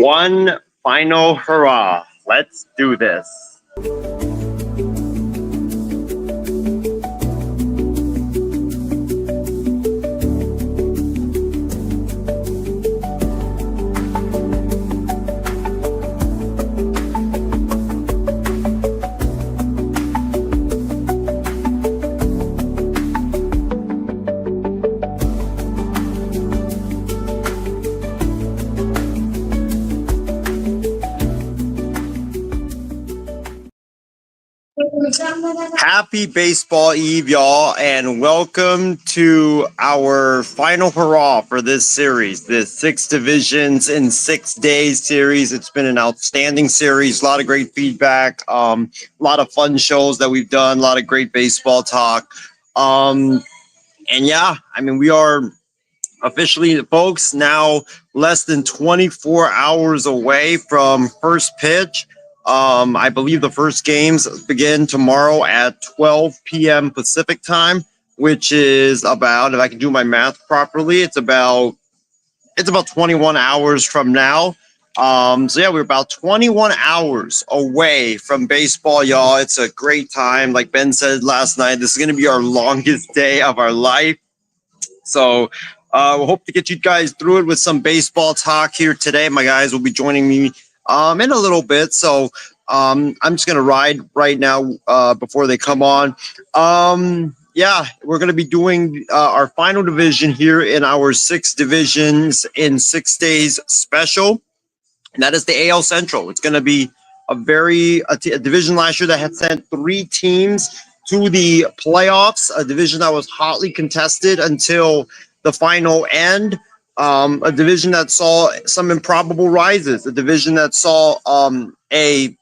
One final hurrah. Let's do this. Happy Baseball Eve, y'all, and welcome to our final hurrah for this series, this 6 divisions in 6 days series. It's been an outstanding series, a lot of great feedback, a lot of fun shows that we've done, a lot of great baseball talk. And yeah, I mean, we are officially, folks, now less than 24 hours away from first pitch. I believe the first games begin tomorrow at 12 p.m. Pacific time, which is about, if I can do my math properly, it's about 21 hours from now. So yeah, we're about 21 hours away from baseball, y'all. It's a great time. Like Ben said last night, this is going to be our longest day of our life. So we'll hope to get you guys through it with some baseball talk here today. My guys will be joining me in a little bit. So I'm just going to ride right now before they come on. Yeah, we're going to be doing our final division here in our 6 divisions in 6 days special. And that is the AL Central. It's going to be a division last year that had sent 3 teams to the playoffs, a division that was hotly contested until the final end. A division that saw some improbable rises, a division that saw a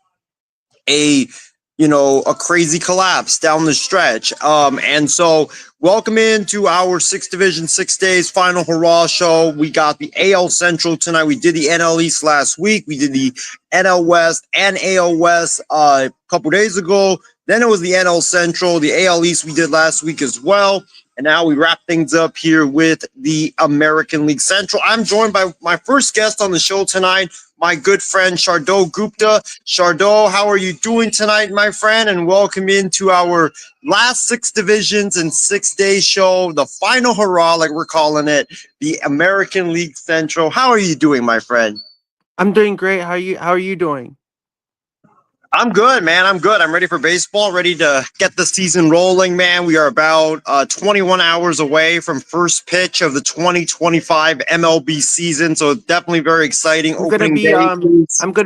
crazy collapse down the stretch. And so welcome into our 6 division, 6 days final hurrah show. We got the AL Central tonight. We did the NL East last week. We did the NL West and AL West a couple days ago. Then it was the NL Central, the AL East we did last week as well. And now we wrap things up here with the American League Central. I'm joined by my first guest on the show tonight, my good friend Shardul Gupta. Shardul, how are you doing tonight, my friend? And welcome into our last 6 divisions and 6 days show, the final hurrah, like we're calling it, the American League Central. How are you doing, my friend? I'm doing great. How are you doing? I'm good, man. I'm good. I'm ready for baseball, ready to get the season rolling, man. We are about 21 hours away from first pitch of the 2025 MLB season, so definitely very exciting. I'm gonna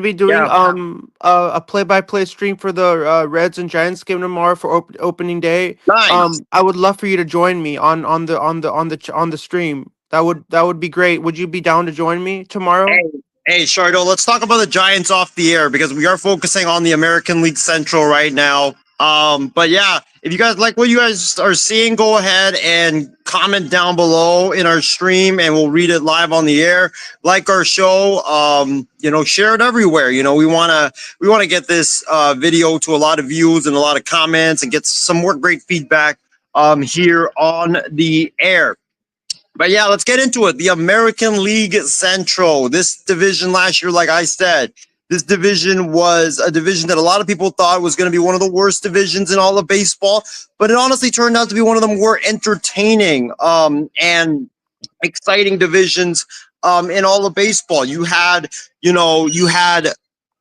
be doing a play-by-play stream for the Reds and Giants game tomorrow for opening day. Nice. I would love for you to join me on the stream. That would be great. Would you be down to join me tomorrow? Hey, Shardul, let's talk about the Giants off the air because we are focusing on the American League Central right now. But yeah, if you guys like what you guys are seeing, go ahead and comment down below in our stream and we'll read it live on the air. Like our show, share it everywhere. We want to get this video to a lot of views and a lot of comments and get some more great feedback here on the air. But yeah, let's get into it. The American League Central. This division last year, like I said, this division was a division that a lot of people thought was going to be one of the worst divisions in all of baseball, but it honestly turned out to be one of the more entertaining and exciting divisions in all of baseball. You had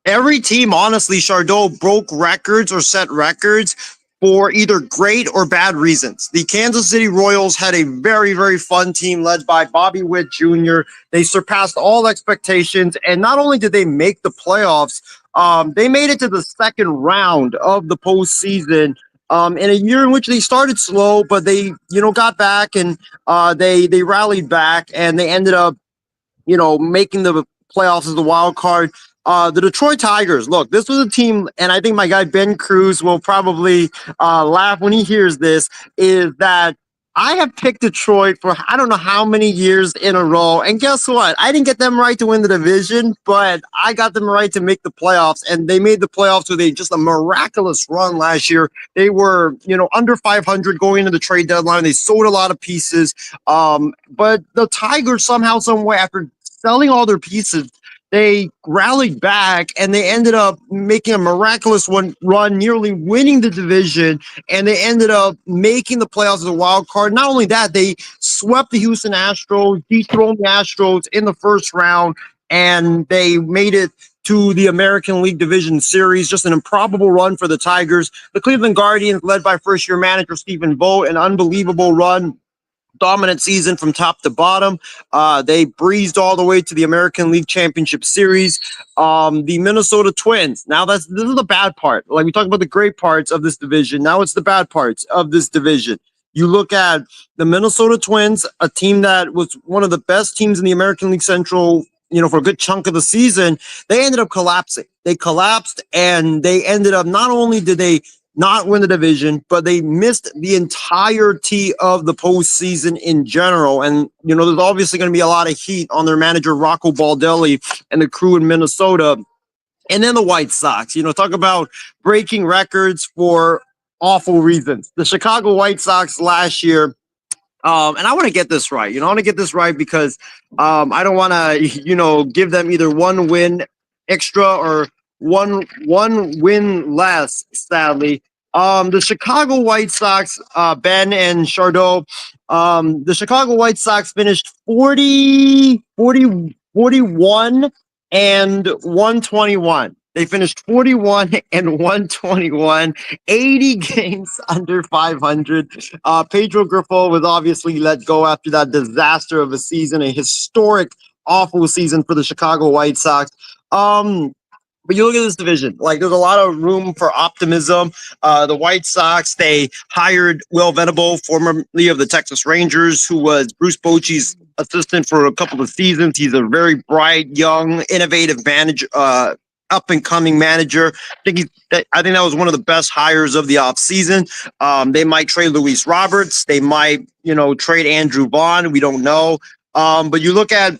every team, honestly, Shardul, broke records or set records for either great or bad reasons. The Kansas City Royals had a very, very fun team led by Bobby Witt Jr. They surpassed all expectations, and not only did they make the playoffs, they made it to the second round of the postseason in a year in which they started slow, but they, got back and they rallied back, and they ended up, making the playoffs as the wild card. The Detroit Tigers, look, this was a team, and I think my guy Ben Cruz will probably laugh when he hears this, is that I have picked Detroit for I don't know how many years in a row, and guess what? I didn't get them right to win the division, but I got them right to make the playoffs, and they made the playoffs with just a miraculous run last year. They were, under 500 going into the trade deadline. They sold a lot of pieces, but the Tigers somehow, some way, after selling all their pieces, they rallied back and they ended up making a miraculous run, nearly winning the division, and they ended up making the playoffs as a wild card. Not only that, they swept the Houston Astros, dethroned the Astros in the first round, and they made it to the American League Division Series. Just an improbable run for the Tigers. The Cleveland Guardians, led by first-year manager Stephen Vogt, an unbelievable run, dominant season from top to bottom. They breezed all the way to the American League Championship Series. The Minnesota Twins. Now this is the bad part. Like, we talk about the great parts of this division. Now it's the bad parts of this division. You look at the Minnesota Twins, a team that was one of the best teams in the American League Central, for a good chunk of the season. They ended up collapsing. They collapsed, and they ended up, not only did they not win the division, but they missed the entirety of the postseason in general. And, there's obviously going to be a lot of heat on their manager, Rocco Baldelli, and the crew in Minnesota. And then the White Sox, talk about breaking records for awful reasons. The Chicago White Sox last year, and I want to get this right. I want to get this right because I don't want to, give them either one win extra or one win less. Sadly, the Chicago White Sox, Ben and Chardot, the Chicago White Sox finished 41 and 121. They finished 41 and 121, 80 games under 500. Pedro Grifo was obviously let go after that disaster of a season, a historic, awful season for the Chicago White Sox. But you look at this division, like, there's a lot of room for optimism. The White Sox, they hired Will Venable, formerly of the Texas Rangers, who was Bruce Bochy's assistant for a couple of seasons. He's a very bright, young, innovative manager, up and coming manager. I think that was one of the best hires of the offseason. They might trade Luis Roberts. They might, trade Andrew Vaughn. We don't know. But you look at,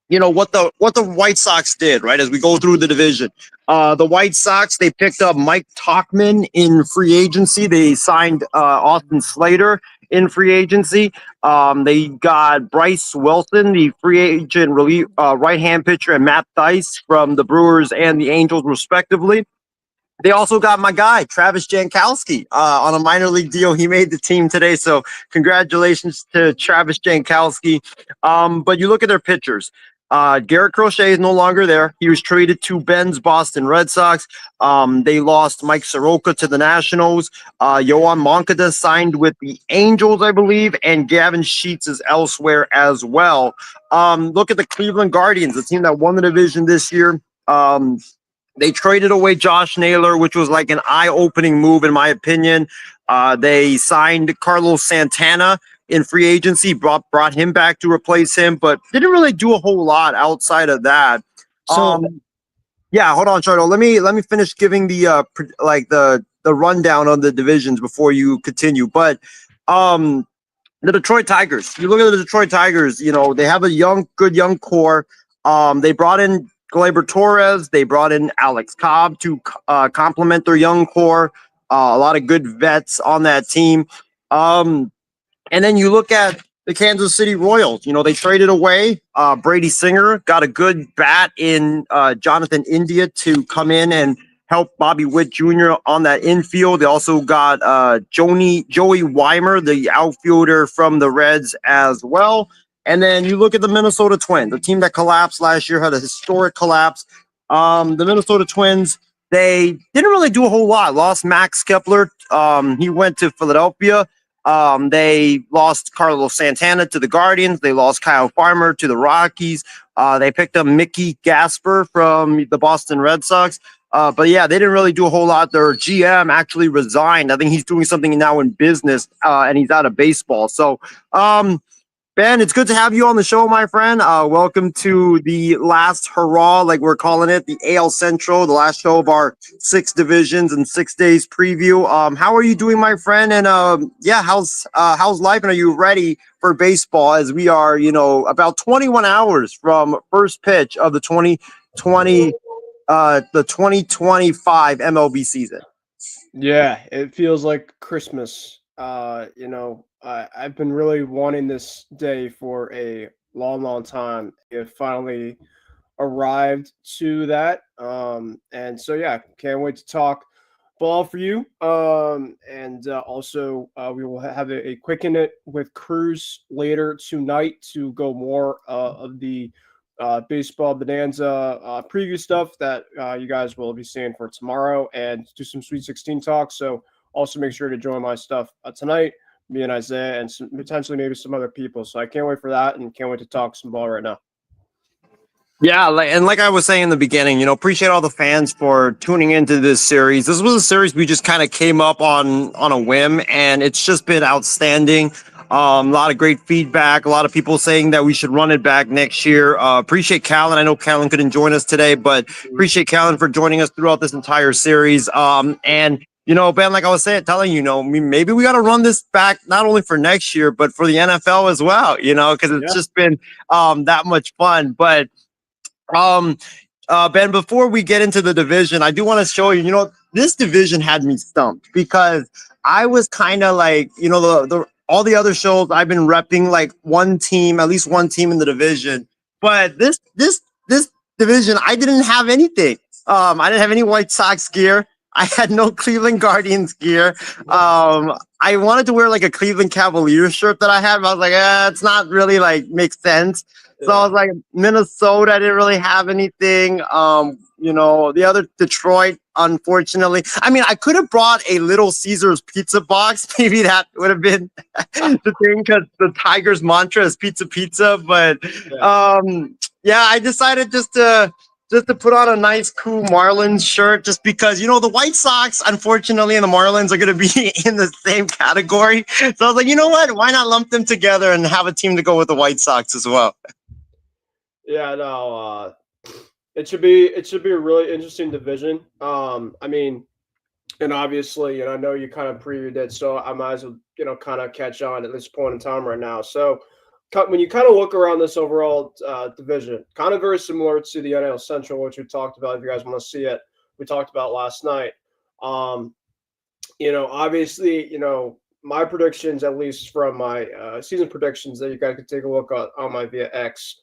what the White Sox did, right? As we go through the division, the White Sox, they picked up Mike Tauchman in free agency. They signed Austin Slater in free agency. They got Bryce Wilson, the free agent right-hand pitcher, and Matt Thaiss from the Brewers and the Angels, respectively. They also got my guy, Travis Jankowski, on a minor league deal. He made the team today, so congratulations to Travis Jankowski. But you look at their pitchers. Garrett Crochet is no longer there. He was traded to Ben's Boston Red Sox. They lost Mike Soroka to the Nationals. Yoan Moncada signed with the Angels, I believe, and Gavin Sheets is elsewhere as well. Look at the Cleveland Guardians, the team that won the division this year. They traded away Josh Naylor, which was like an eye-opening move, in my opinion. They signed Carlos Santana in free agency, brought him back to replace him, but didn't really do a whole lot outside of that. So, yeah, hold on, Charlo. Let me finish giving the rundown on the divisions before you continue. But the Detroit Tigers. You look at the Detroit Tigers. They have a good young core. They brought in Gleyber Torres. They brought in Alex Cobb to complement their young core. A lot of good vets on that team. And then you look at the Kansas City Royals. They traded away Brady Singer, got a good bat in Jonathan India to come in and help Bobby Witt Jr. on that infield. They also got Joey Weimer, the outfielder from the Reds, as well. And then you look at the Minnesota Twins, the team that collapsed last year, had a historic collapse. The Minnesota Twins, they didn't really do a whole lot. Lost Max Kepler. He went to Philadelphia. They lost Carlos Santana to the Guardians. They lost Kyle Farmer to the Rockies. They picked up Mickey Gasper from the Boston Red Sox. But yeah, they didn't really do a whole lot. Their GM actually resigned. I think he's doing something now in business, and he's out of baseball. So, Ben, it's good to have you on the show, my friend. Welcome to the last hurrah, like we're calling it, the AL Central, the last show of our 6 divisions and 6 days preview. How are you doing, my friend? And how's life? And are you ready for baseball? As we are, about 21 hours from first pitch of the 2025 MLB season. Yeah, it feels like Christmas. I've been really wanting this day for a long, long time. It finally arrived to that. And so, yeah, can't wait to talk ball for you. And also, we will have a quick in it with Cruz later tonight to go more of the baseball bonanza preview stuff that you guys will be seeing for tomorrow, and do some Sweet 16 talk. So also make sure to join my stuff tonight, me and Isaiah, and potentially maybe some other people. So I can't wait for that, and can't wait to talk some ball right now. Yeah, like I was saying in the beginning, appreciate all the fans for tuning into this series. This was a series we just kind of came up on a whim, and it's just been outstanding. A lot of great feedback. A lot of people saying that we should run it back next year. Appreciate Callan. I know Callan couldn't join us today, but appreciate Callan for joining us throughout this entire series. And Ben, like I was telling you, maybe we got to run this back not only for next year, but for the NFL as well. Because it's just been that much fun. But Ben, before we get into the division, I do want to show you, this division had me stumped because I was kind of like, the all the other shows I've been repping like one team, at least one team in the division. But this division, I didn't have anything. I didn't have any White Sox gear. I had no Cleveland Guardians gear. I wanted to wear like a Cleveland Cavaliers shirt that I had, but I was like, it's not really like makes sense. So I was like, Minnesota, I didn't really have anything. The other Detroit, unfortunately. I mean, I could have brought a Little Caesars pizza box. Maybe that would have been the thing because the Tigers' mantra is pizza. But I decided just to put on a nice, cool Marlins shirt just because, the White Sox, unfortunately, and the Marlins are going to be in the same category. So I was like, you know what? Why not lump them together and have a team to go with the White Sox as well? Yeah, no, it should be a really interesting division. I mean, and obviously, I know you kind of previewed it, so I might as well, kind of catch on at this point in time right now. So when you kind of look around this overall division, kind of very similar to the NL Central, which we talked about. If you guys want to see it, we talked about last night. Obviously, my predictions, at least from my season predictions that you guys can take a look at on my via X,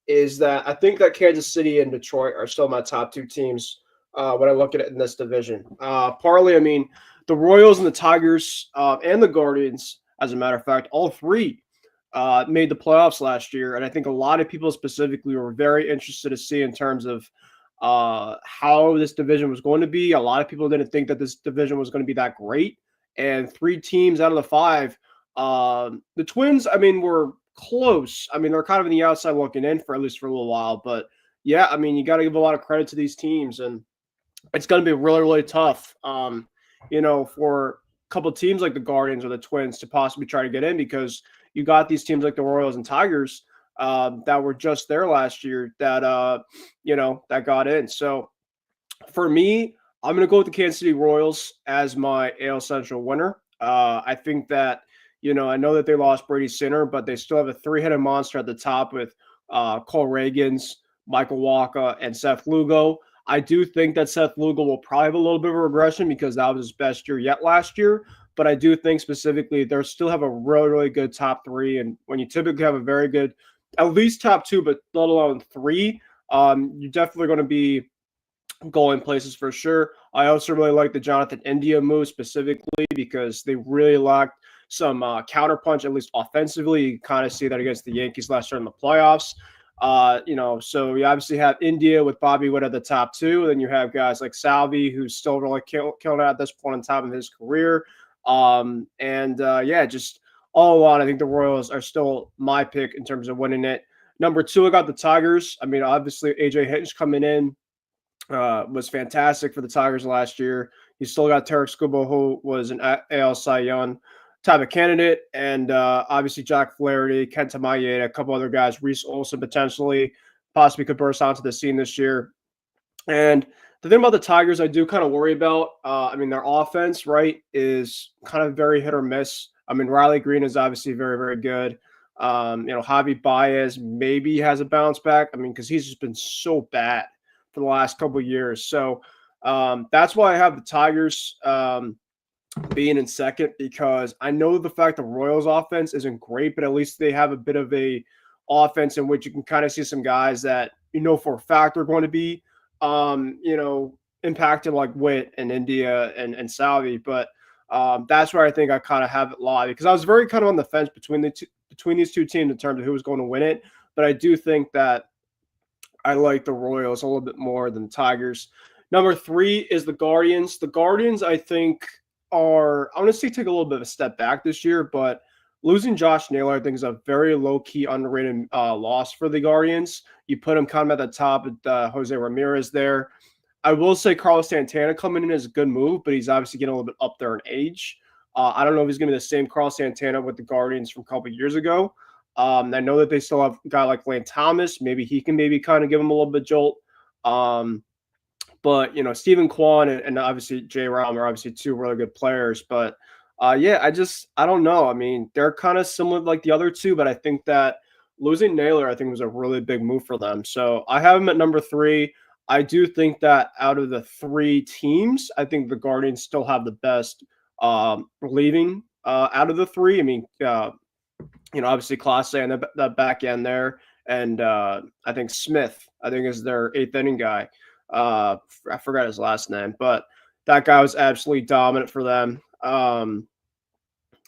is that I think that Kansas City and Detroit are still my top two teams when I look at it in this division. Partly, I mean, the Royals and the Tigers and the Guardians, as a matter of fact, all three made the playoffs last year. And I think a lot of people specifically were very interested to see in terms of how this division was going to be. A lot of people didn't think that this division was going to be that great. And three teams out of the five, the Twins, I mean, were close. I mean, they're kind of in the outside looking in for at least for a little while. But yeah, I mean, you got to give a lot of credit to these teams. And it's going to be really, really tough, for a couple of teams like the Guardians or the Twins to possibly try to get in, because you got these teams like the Royals and Tigers that were just there last year that, that got in. So for me, I'm going to go with the Kansas City Royals as my AL Central winner. I think that, I know that they lost Brady Sinner, but they still have a three-headed monster at the top with Cole Reagans, Michael Wacha, and Seth Lugo. I do think that Seth Lugo will probably have a little bit of a regression because that was his best year yet last year. But I do think specifically they still have a really, really good top three. And when you typically have a very good, at least top two, but let alone three, you're definitely going to be going places for sure. I also really like the Jonathan India move specifically because they really lacked some counterpunch, at least offensively. You kind of see that against the Yankees last year in the playoffs. So you obviously have India with Bobby Witt at the top two. Then you have guys like Salvi, who's still really killing it at this point in time of his career. Just all around, I think the Royals are still my pick in terms of winning it. Number two, I got the Tigers. I mean, obviously AJ Hinch coming in was fantastic for the Tigers last year. You still got Tarek Skubal, who was an AL Cy Young type of candidate, and obviously Jack Flaherty, Kenta Maeda, a couple other guys, Reese Olson potentially, possibly could burst onto the scene this year. And the thing about the Tigers I do kind of worry about, their offense, right, is kind of very hit or miss. I mean, Riley Green is obviously very, very good. Javi Baez maybe has a bounce back. I mean, because he's just been so bad for the last couple of years. So that's why I have the Tigers being in second, because I know the fact the Royals offense isn't great, but at least they have a bit of a offense in which you can kind of see some guys that for a fact are going to be impacted, like Witt and India and Salvi. But that's where I think I kind of have it live, because I was very kind of on the fence between these two teams in terms of who was going to win it. But I do think that I like the Royals a little bit more than the Tigers. Number 3 is the Guardians. The Guardians, I think, are honestly take a little bit of a step back this year, but losing Josh Naylor, I think, is a very low-key, underrated loss for the Guardians. You put him kind of at the top with Jose Ramirez there. I will say Carlos Santana coming in is a good move, but he's obviously getting a little bit up there in age. I don't know if he's going to be the same Carlos Santana with the Guardians from a couple of years ago. I know that they still have a guy like Lane Thomas. Maybe he can kind of give him a little bit jolt. But, Stephen Kwan and obviously Jay Ram are obviously two really good players. But, I don't know. I mean, they're kind of similar like the other two, but I think that losing Naylor, I think, was a really big move for them. So I have him at number 3. I do think that out of the 3 teams, I think the Guardians still have the best relieving out of the 3. I mean, obviously Clase and the back end there. And I think Smith, is their 8th inning guy. I forgot his last name, but that guy was absolutely dominant for them.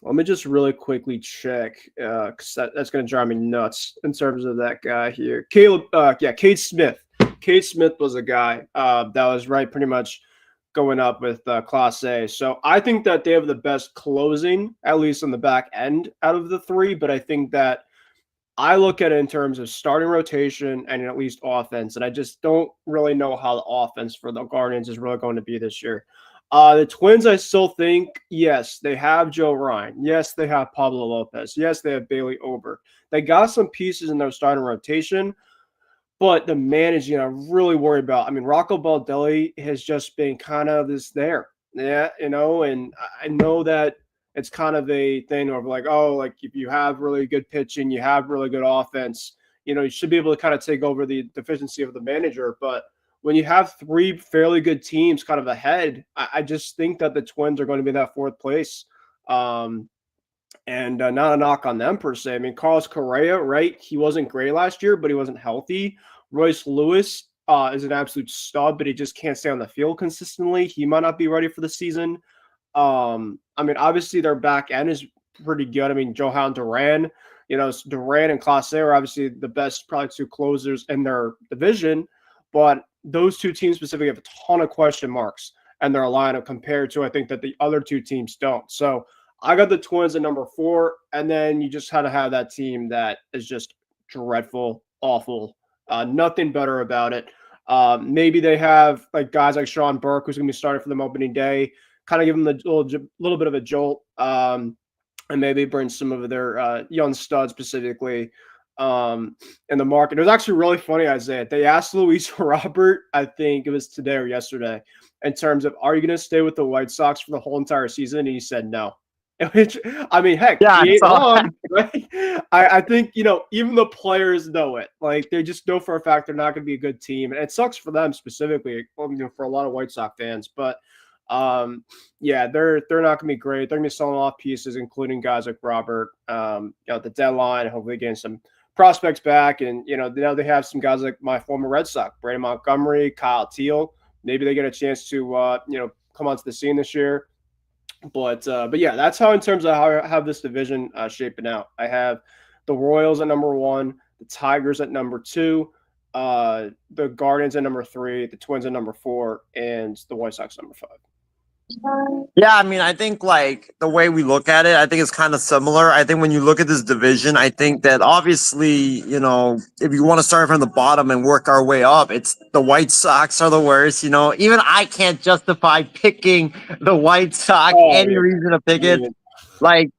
Let me just really quickly check because that's going to drive me nuts in terms of that guy here. Cade Smith. Cade Smith was a guy that was right pretty much going up with Clase. So I think that they have the best closing, at least on the back end, out of the 3. But I think that I look at it in terms of starting rotation and at least offense, and I just don't really know how the offense for the Guardians is really going to be this year. The Twins, I still think, yes, they have Joe Ryan. Yes, they have Pablo Lopez. Yes, they have Bailey Ober. They got some pieces in their starting rotation, but the managing, I'm really worried about. I mean, Rocco Baldelli has just been kind of there. Yeah, and I know that it's kind of a thing of like, if you have really good pitching, you have really good offense, you should be able to kind of take over the deficiency of the manager. But when you have 3 fairly good teams kind of ahead, I just think that the Twins are going to be in that 4th place. And not a knock on them per se. I mean, Carlos Correa, right? He wasn't great last year, but he wasn't healthy. Royce Lewis is an absolute stud, but he just can't stay on the field consistently. He might not be ready for the season. I mean, obviously their back end is pretty good. I mean, Johan Duran, Duran and Clase are obviously the best, probably 2 closers in their division, but those 2 teams specifically have a ton of question marks in their lineup compared to, I think, that the other 2 teams don't. So I got the Twins at number 4, and then you just had to have that team that is just dreadful, awful, nothing better about it. Maybe they have like guys like Sean Burke, who's going to be starting for them opening day, kind of give them the little bit of a jolt, and maybe bring some of their young studs specifically in the market. It was actually really funny, Isaiah. They asked Luis Robert, I think it was today or yesterday, in terms of, are you going to stay with the White Sox for the whole entire season? And he said no. Which, I mean, heck, Yeah, he ain't wrong, right? I think, even the players know it. Like, they just know for a fact they're not going to be a good team. And it sucks for them specifically, for a lot of White Sox fans. But, they're not going to be great. They're going to be selling off pieces, including guys like Robert, at the deadline, hopefully getting some prospects back. And, now they have some guys like my former Red Sox, Brandon Montgomery, Kyle Teal. Maybe they get a chance to, come onto the scene this year. But yeah, that's how in terms of how I have this division shaping out. I have the Royals at number 1, the Tigers at number 2, the Guardians at number 3, the Twins at number 4, and the White Sox number 5. Yeah, I mean, I think like the way we look at it, I think it's kind of similar. I think when you look at this division, I think that obviously, if you want to start from the bottom and work our way up, it's the White Sox are the worst. Even I can't justify picking the White Sox. Any reason to pick it. Like,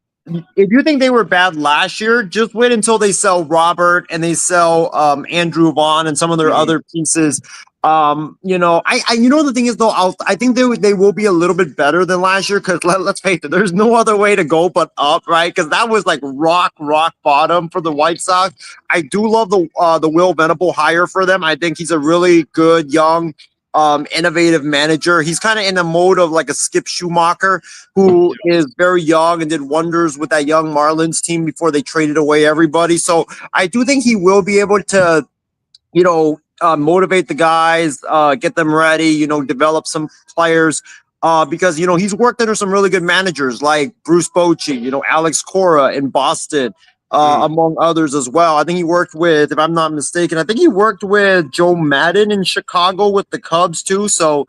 if you think they were bad last year, just wait until they sell Robert and they sell Andrew Vaughn and some of their other pieces. The thing is though, I think they will be a little bit better than last year because let's face it, there's no other way to go but up, right? Because that was like rock bottom for the White Sox. I do love the Will Venable hire for them. I think he's a really good young innovative manager. He's kind of in the mode of like a Skip Schumacher, who is very young and did wonders with that young Marlins team before they traded away everybody. So I do think he will be able to, motivate the guys, get them ready, develop some players. Because he's worked under some really good managers like Bruce Bochy, Alex Cora in Boston, among others as well. I think he worked with, if I'm not mistaken, I think he worked with Joe Madden in Chicago with the Cubs too. So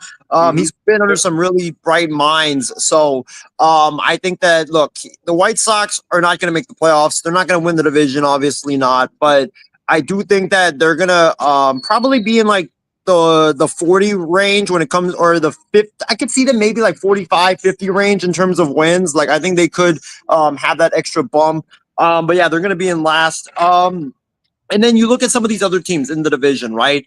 he's been under some really bright minds. So I think that, look, the White Sox are not going to make the playoffs. They're not going to win the division, obviously not. But I do think that they're going to probably be in like the 40 range when it comes, or the 50. I could see them maybe like 45, 50 range in terms of wins. Like I think they could have that extra bump. But yeah, they're going to be in last. And then you look at some of these other teams in the division, right?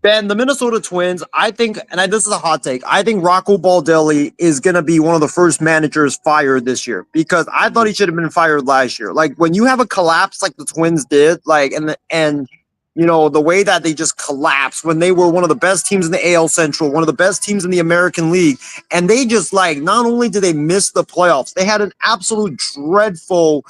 Ben, the Minnesota Twins, I think, and this is a hot take, I think Rocco Baldelli is going to be one of the first managers fired this year, because I thought he should have been fired last year. Like when you have a collapse like the Twins did, like, and the way that they just collapsed when they were one of the best teams in the AL Central, one of the best teams in the American League. And they just, like, not only did they miss the playoffs, they had an absolute dreadful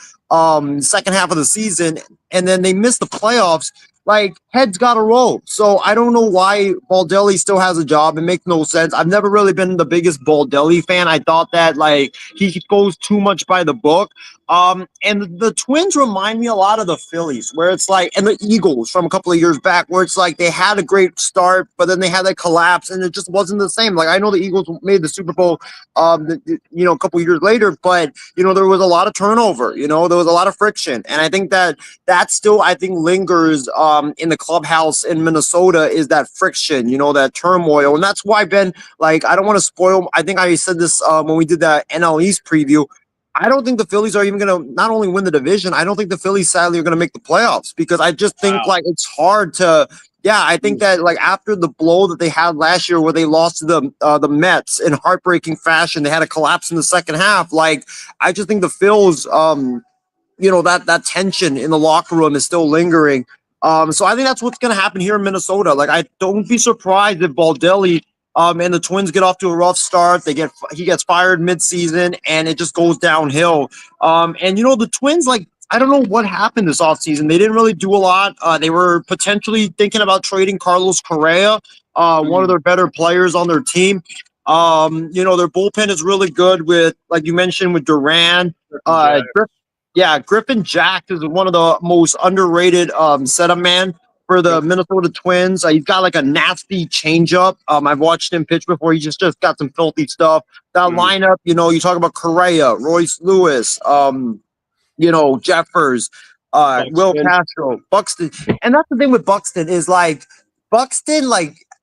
second half of the season, and then they missed the playoffs. Like, heads got to roll. So I don't know why Baldelli still has a job. It makes no sense. I've never really been the biggest Baldelli fan. I thought that, like, he goes too much by the book. And the Twins remind me a lot of the Phillies, where it's like, and the Eagles from a couple of years back, where it's like they had a great start, but then they had that collapse, and it just wasn't the same. Like, I know the Eagles made the Super Bowl, a couple of years later, but there was a lot of turnover. There was a lot of friction, and I think that still, I think, lingers in the clubhouse in Minnesota, is that friction, that turmoil, and that's why, Ben, like, I don't want to spoil. I think I said this when we did that NL East preview. I don't think the Phillies are even going to not only win the division, I don't think the Phillies, sadly, are going to make the playoffs, because I just think, like, it's hard to, I think that, like, after the blow that they had last year where they lost to the Mets in heartbreaking fashion, they had a collapse in the second half. Like, I just think the Phils, that tension in the locker room is still lingering. So I think that's what's going to happen here in Minnesota. Like, I don't be surprised if Baldelli and the Twins get off to a rough start. He gets fired midseason, and it just goes downhill. And the Twins, like, I don't know what happened this offseason. They didn't really do a lot. They were potentially thinking about trading Carlos Correa, one of their better players on their team. Their bullpen is really good with, like you mentioned, with Duran. Griffin Jack is one of the most underrated setup man for the Minnesota Twins. He's got like a nasty changeup. I've watched him pitch before. He just got some filthy stuff. That lineup, you talk about Correa, Royce Lewis, Jeffers, Will Castro, Buxton. And that's the thing with Buxton is, like,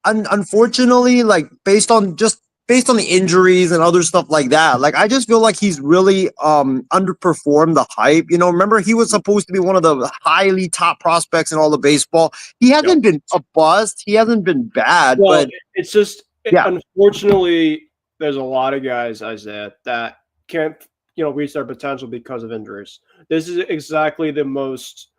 unfortunately, like, based on the injuries and other stuff like that, like, I just feel like he's really underperformed the hype. Remember, he was supposed to be one of the highly top prospects in all of baseball. He hasn't been a bust. He hasn't been bad. Well, but it's just, unfortunately, there's a lot of guys, Isaiah, that can't reach their potential because of injuries. This is exactly the most.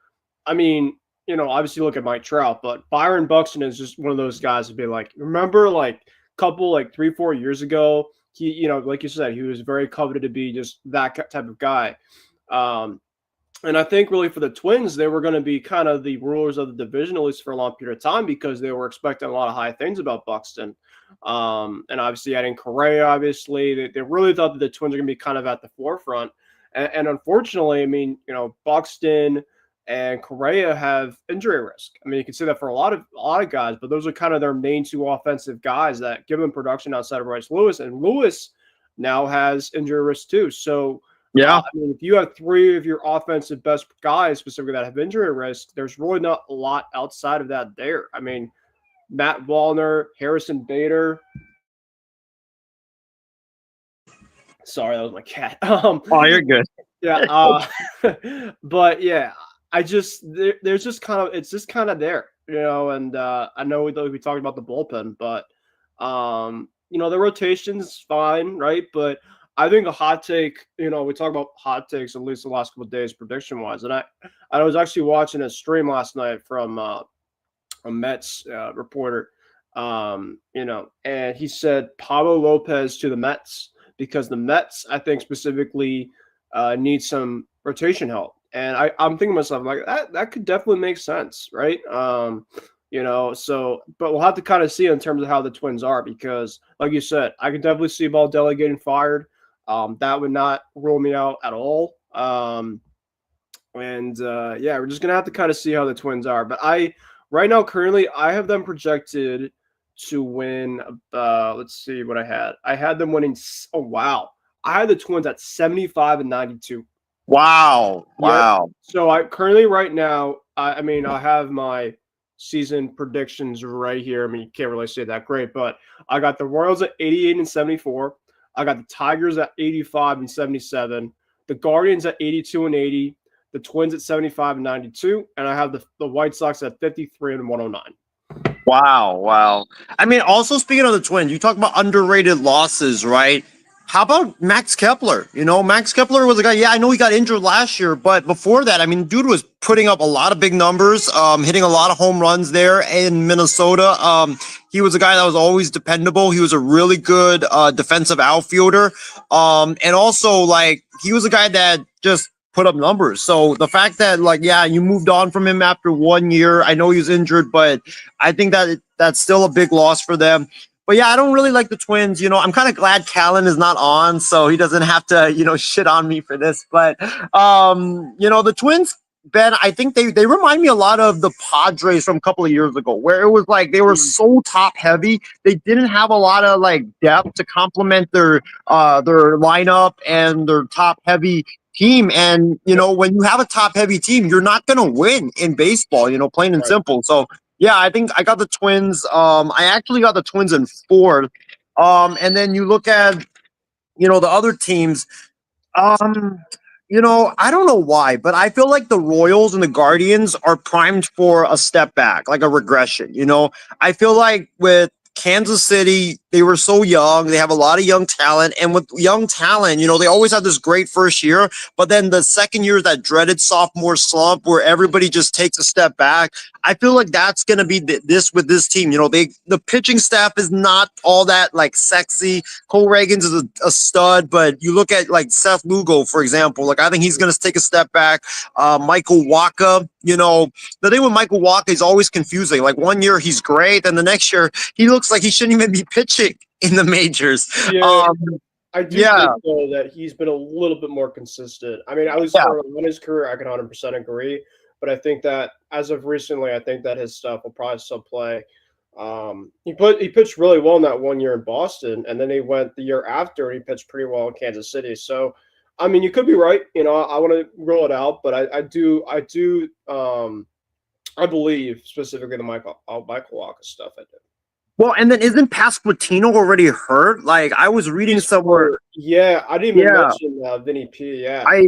I mean, obviously look at Mike Trout, but Byron Buxton is just one of those guys to be like, remember, like, couple, like 3-4 years ago, he, like you said, he was very coveted to be just that type of guy. And I think really for the Twins, they were going to be kind of the rulers of the division, at least for a long period of time, because they were expecting a lot of high things about Buxton. And obviously adding Correa, obviously, they really thought that the Twins are going to be kind of at the forefront. And unfortunately, I mean, Buxton and Correa have injury risk. I mean, you can say that for a lot of guys, but those are kind of their main two offensive guys that give them production outside of Royce Lewis. And Lewis now has injury risk too. So, I mean, if you have three of your offensive best guys specifically that have injury risk, there's really not a lot outside of that there. I mean, Matt Wallner, Harrison Bader. Sorry, that was my cat. Oh, you're good. Yeah. But yeah, there's just kind of, it's just kind of there, and I know we talked about the bullpen, but the rotation's fine, right? But I think a hot take, we talk about hot takes at least the last couple of days prediction wise, and I was actually watching a stream last night from a Mets reporter, And he said Pablo Lopez to the Mets because the Mets, I think specifically, need some rotation help. And I'm thinking to myself, I'm like, that could definitely make sense, right? But we'll have to kind of see in terms of how the Twins are because, like you said, I can definitely see Baldelli getting fired. That would not rule me out at all. We're just gonna have to kind of see how the Twins are. But right now, currently, I have them projected to win. Let's see what I had. I had them winning. Oh wow, I had the Twins at 75-92. Wow. Yep. Wow. So I currently right now, I mean, I have my season predictions right here. I mean, you can't really say that great, but I got the Royals at 88-74. I got the Tigers at 85-77. The Guardians at 82-80. The Twins at 75-92, and I have the White Sox at 53-109. Wow. Wow. I mean, also speaking of the Twins, you talk about underrated losses, right? How about Max Kepler? Max Kepler was a guy. Yeah, I know he got injured last year, but before that, I mean, dude was putting up a lot of big numbers, hitting a lot of home runs there in Minnesota. He was a guy that was always dependable. He was a really good defensive outfielder, and also like he was a guy that just put up numbers. So the fact that you moved on from him after 1 year, I know he was injured, but I think that that's still a big loss for them. But yeah, I don't really like the Twins. I'm kind of glad Callan is not on, so he doesn't have to, shit on me for this. But the Twins, Ben, I think they remind me a lot of the Padres from a couple of years ago, where it was like they were so top heavy. They didn't have a lot of depth to complement their lineup and their top heavy team. And when you have a top heavy team, you're not gonna win in baseball, plain and simple. So yeah, I think I got the Twins. I actually got the Twins in fourth. And then you look at, the other teams. I don't know why, but I feel like the Royals and the Guardians are primed for a step back, like a regression. I feel like with Kansas City, they were so young. They have a lot of young talent. And with young talent, they always have this great first year. But then the second year is that dreaded sophomore slump where everybody just takes a step back. I feel like that's going to be this with this team. The pitching staff is not all that sexy. Cole Reagans is a stud, but you look at Seth Lugo, for example. I think he's going to take a step back. Michael Wacha, the thing with Michael Wacha is always confusing. 1 year he's great, and the next year he looks like he shouldn't even be pitching in the majors. Yeah, I do think though that he's been a little bit more consistent. I mean, at least in his career, I can 100% agree. But I think that as of recently, I think that his stuff will probably still play. He pitched really well in that 1 year in Boston, and then he went the year after and he pitched pretty well in Kansas City. So, I mean, you could be right. I want to rule it out, but I believe specifically the Michael Wacha stuff. I do. Well, and then isn't Pasquantino already hurt? I was reading somewhere. Yeah, I didn't even mention Vinny P. Yeah, I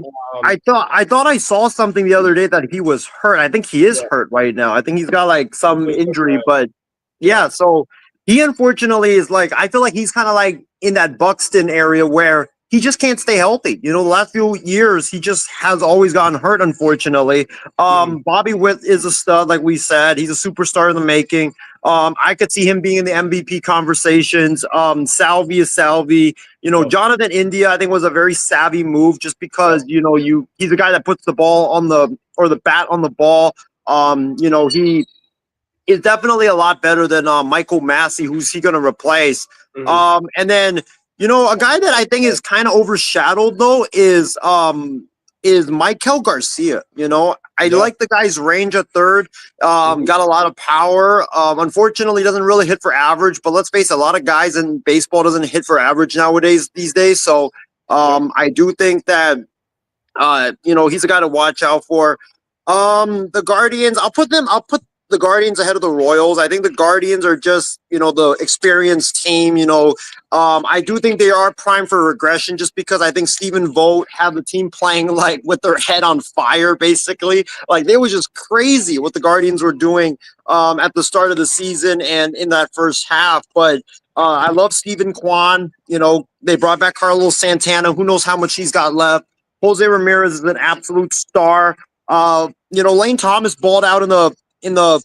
thought I saw something the other day that he was hurt. I think he is hurt right now. I think he's got some injury, but yeah. So he unfortunately is I feel like he's kind of in that Buxton area where he just can't stay healthy. The last few years, he just has always gotten hurt, unfortunately. Bobby Witt is a stud, like we said. He's a superstar in the making. I could see him being in the MVP conversations. Salvi is Salvi. Jonathan India, I think, was a very savvy move just because, he's a guy that puts the ball on the bat on the ball. He is definitely a lot better than Michael Massey, who's he going to replace. And then, a guy that I think is kind of overshadowed though is Michael Garcia. I like the guy's range at third. Got a lot of power. Unfortunately, doesn't really hit for average. But let's face it, a lot of guys in baseball doesn't hit for average these days. So I do think that he's a guy to watch out for. The Guardians, I'll put the Guardians ahead of the Royals. I think the Guardians are just, the experienced team. I do think they are primed for regression just because I think Stephen Vogt had the team playing with their head on fire, basically. They was just crazy what the Guardians were doing at the start of the season and in that first half. But I love Stephen Kwan. They brought back Carlos Santana. Who knows how much he's got left. Jose Ramirez is an absolute star. Lane Thomas balled out in the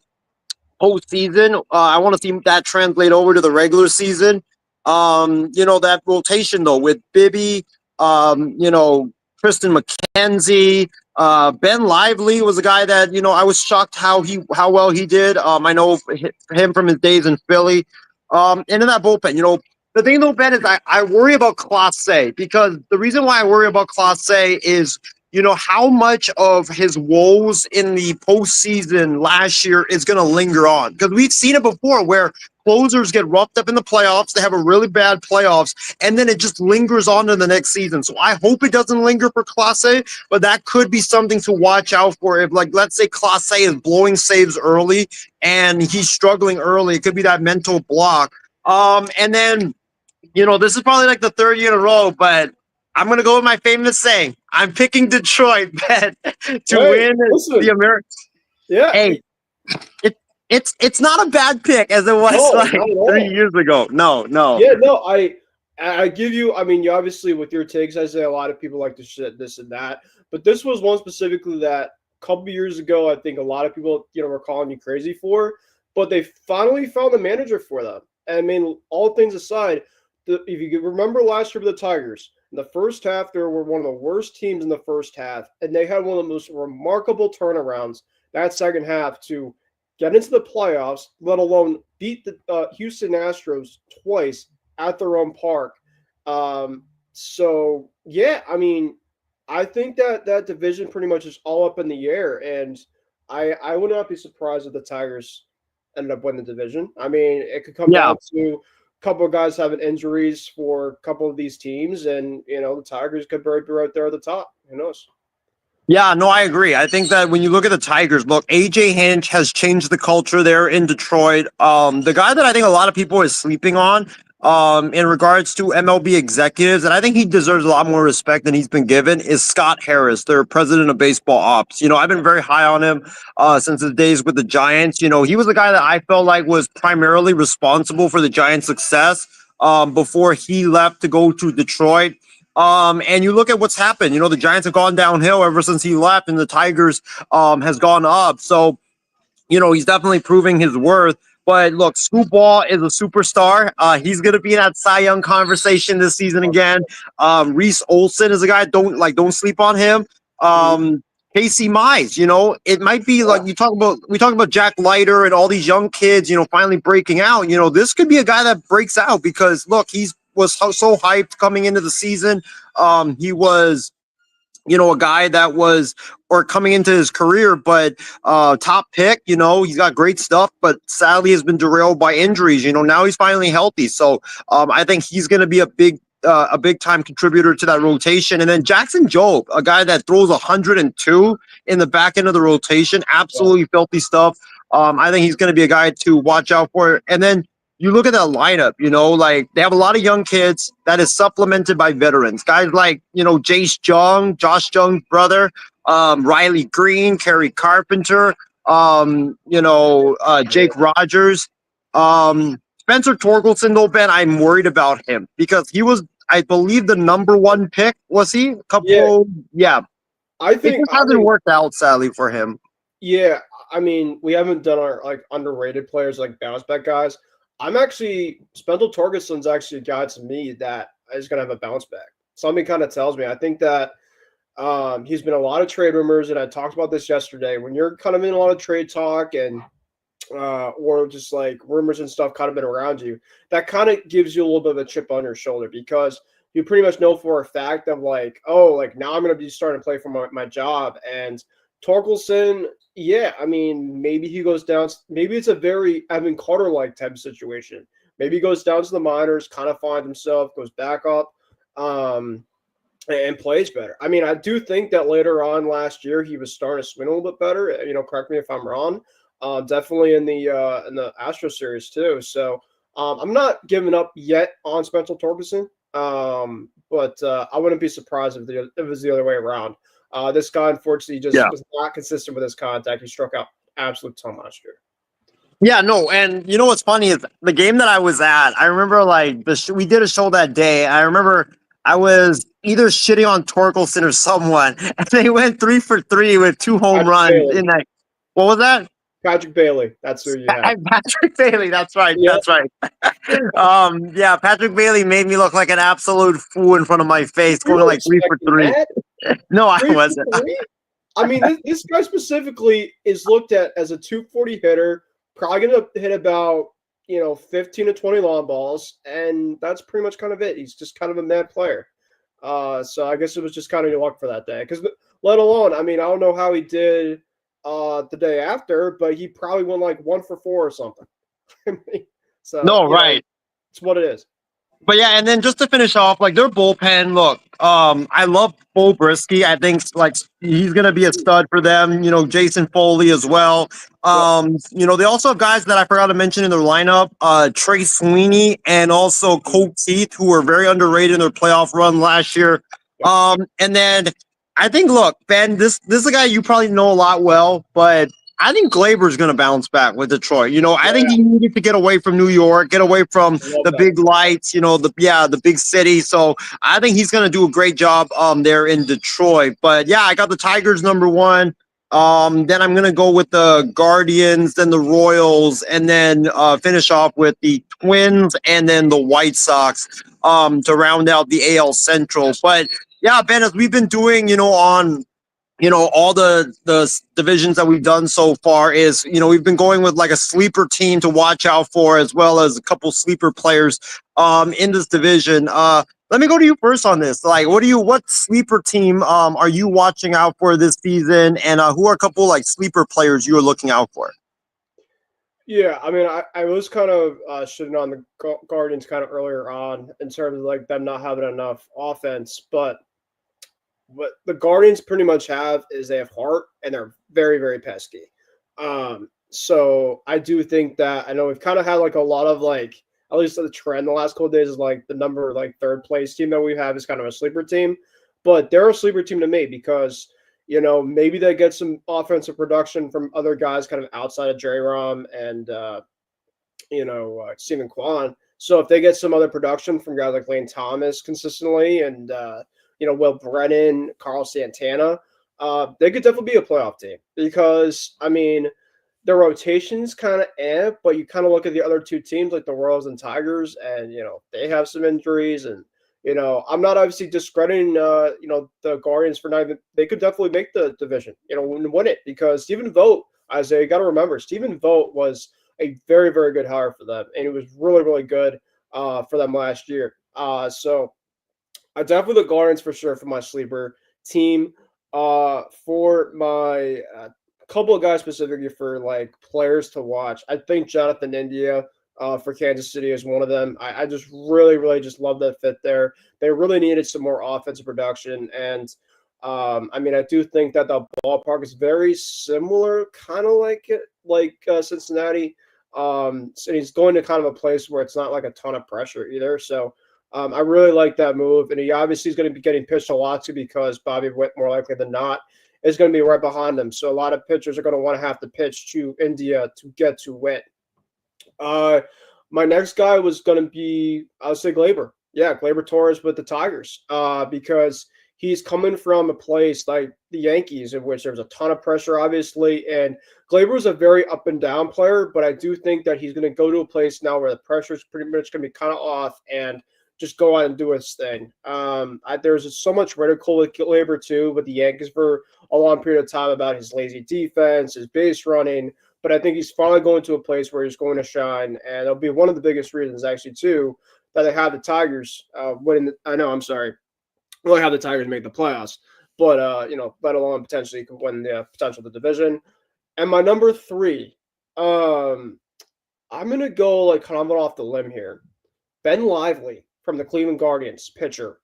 postseason. I want to see that translate over to the regular season. That rotation though with Bibby, Tristan McKenzie, Ben Lively was a guy that I was shocked how well he did. I know him from his days in Philly. And in that bullpen, the thing though, Ben, is I worry about Clase, because the reason why I worry about Clase is how much of his woes in the postseason last year is going to linger on, because we've seen it before where closers get roughed up in the playoffs. They have a really bad playoffs, and then it just lingers on to the next season. So I hope it doesn't linger for Clase, but that could be something to watch out for. If, like, let's say Clase is blowing saves early and he's struggling early, it could be that mental block. And then, this is probably like the third year in a row, but I'm going to go with my famous saying. I'm picking Detroit, Ben, to win the American. Yeah. Hey, it's not a bad pick as it was 3 years ago. No. Yeah, no, I give you, I mean, you obviously with your takes, I say a lot of people like to shit this and that, but this was one specifically that a couple years ago, I think a lot of people, were calling you crazy for, but they finally found a manager for them. And I mean, all things aside, if you remember last year with the Tigers, in the first half, they were one of the worst teams in the first half, and they had one of the most remarkable turnarounds that second half to get into the playoffs, let alone beat the Houston Astros twice at their own park. So, yeah, I mean, I think that division pretty much is all up in the air, and I would not be surprised if the Tigers ended up winning the division. I mean, it could come down to a couple of guys having injuries for a couple of these teams, and, the Tigers could be right there at the top. Who knows? Yeah, no, I agree. I think that when you look at the Tigers, look, AJ Hinch has changed the culture there in Detroit. The guy that I think a lot of people is sleeping on, in regards to MLB executives, and I think he deserves a lot more respect than he's been given, is Scott Harris, their president of baseball ops. I've been very high on him since his days with the Giants. He was the guy that I felt like was primarily responsible for the Giants' success before he left to go to Detroit. And you look at what's happened. The Giants have gone downhill ever since he left, and the Tigers has gone up. So, he's definitely proving his worth. But look, Scoop Ball is a superstar. He's going to be in that Cy Young conversation this season again. Reese Olson is a guy. Don't sleep on him. Casey Mize, it might be like we talk about Jack Leiter and all these young kids, finally breaking out. This could be a guy that breaks out, because look, was so hyped coming into the season. He was, a guy that was, or coming into his career, but top pick. He's got great stuff, but sadly has been derailed by injuries. Now he's finally healthy, so I think he's going to be a big time contributor to that rotation. And then Jackson Jobe, a guy that throws 102 in the back end of the rotation, absolutely filthy stuff. I think he's going to be a guy to watch out for. And then you look at that lineup, like they have a lot of young kids that is supplemented by veterans. Guys like, Josh Jung's brother, Riley Green, Kerry Carpenter, Jake Rogers, Spencer Torkelson, though, Ben, I'm worried about him because he was, I believe, the number one pick. Was he? Yeah. I think it hasn't worked out, sadly, for him. Yeah, I mean, we haven't done our underrated players like bounce back guys. Spencer Torkelson's actually a guy to me that is going to have a bounce back. Something kind of tells me. I think that he's been a lot of trade rumors, and I talked about this yesterday. When you're kind of in a lot of trade talk and or just like rumors and stuff kind of been around you, that kind of gives you a little bit of a chip on your shoulder because you pretty much know for a fact of like, oh, like now I'm going to be starting to play for my job. And Torkelson, yeah, I mean, maybe he goes down. Maybe it's a very Evan Carter-like type of situation. Maybe he goes down to the minors, kind of finds himself, goes back up, and plays better. I mean, I do think that later on last year he was starting to swing a little bit better. Correct me if I'm wrong. Definitely in the Astro series too. So I'm not giving up yet on Spencer Torkelson. But I wouldn't be surprised if it was the other way around. This guy, unfortunately, just was not consistent with his contact. He struck out absolute ton last year. Yeah, no, and you know what's funny is the game that I was at. I remember we did a show that day. I remember I was either shitting on Torkelson or someone, and they went 3 for 3 with 2 home runs in that. What was that? Patrick Bailey. That's who you have. Patrick Bailey. That's right. Yep. That's right. Yeah, Patrick Bailey made me look like an absolute fool in front of my face, You going were like 3 for expecting 3. that? No, I 3 for wasn't. 3? I mean, this guy specifically is looked at as a 240 hitter, probably going to hit about, 15 to 20 long balls, and that's pretty much kind of it. He's just kind of a mad player. So I guess it was just kind of your luck for that day. Because let alone, I mean, I don't know how he did the day after, but he probably went like 1 for 4 or something. So, No, right. it's what it is. But yeah, and then just to finish off, like their bullpen, look, I love Bo Brisky. I think like he's gonna be a stud for them. Jason Foley as well. They also have guys that I forgot to mention in their lineup, Trey Sweeney and also Colt Keith, who were very underrated in their playoff run last year. And then I think, look, Ben, this is a guy you probably know a lot well, but I think Glaber's going to bounce back with Detroit. I think he needed to get away from New York, get away from the big lights, the big city. So I think he's going to do a great job there in Detroit. But yeah, I got the Tigers #1. Then I'm going to go with the Guardians, then the Royals, and then finish off with the Twins and then the White Sox to round out the AL Central. But yeah, Ben, as we've been doing, on all the divisions that we've done so far is, we've been going with like a sleeper team to watch out for, as well as a couple sleeper players in this division. Let me go to you first on this. Like, what sleeper team are you watching out for this season, and who are a couple like sleeper players you are looking out for? Yeah, I mean, I was kind of shitting on the Guardians kind of earlier on in terms of like them not having enough offense, but what the Guardians pretty much have is they have heart and they're very, very pesky. So I do think that I know we've kind of had like a lot of like at least the trend the last couple of days is like the number like third place team that we have is kind of a sleeper team, but they're a sleeper team to me because maybe they get some offensive production from other guys kind of outside of Jerry Rom and Stephen Kwan. So if they get some other production from guys like Lane Thomas consistently and Will Brennan, Carl Santana, they could definitely be a playoff team because, I mean, their rotation's kind of but you kind of look at the other two teams like the Royals and Tigers and, they have some injuries and, I'm not obviously discrediting, the Guardians for not even, they could definitely make the division, and win it because Stephen Vogt, Isaiah, you got to remember, Stephen Vogt was a very, very good hire for them and it was really, really good for them last year. So I definitely the Guardians for sure for my sleeper team. For my couple of guys specifically for like players to watch, I think Jonathan India for Kansas City is one of them. I just really, really just love that fit there. They really needed some more offensive production, and I mean, I do think that the ballpark is very similar, kind of like Cincinnati. So he's going to kind of a place where it's not like a ton of pressure either. So. I really like that move, and he obviously is going to be getting pitched a lot to because Bobby Witt, more likely than not, is going to be right behind him. So a lot of pitchers are going to want to have to pitch to India to get to Witt. My next guy was going to be, I'll say Glaber. Yeah, Glaber Torres with the Tigers because he's coming from a place like the Yankees in which there's a ton of pressure, obviously, and Glaber is a very up and down player, but I do think that he's going to go to a place now where the pressure is pretty much going to be kind of off and just go out and do his thing. There's so much ridicule with Glaber too with the Yankees for a long period of time about his lazy defense, his base running, but I think he's finally going to a place where he's going to shine, and it'll be one of the biggest reasons actually too that they have the Tigers winning. Really have the Tigers make the playoffs, but let alone potentially can win the potential of the division. And my number 3, I'm gonna go like kind of off the limb here, Ben Lively from the Cleveland Guardians, pitcher,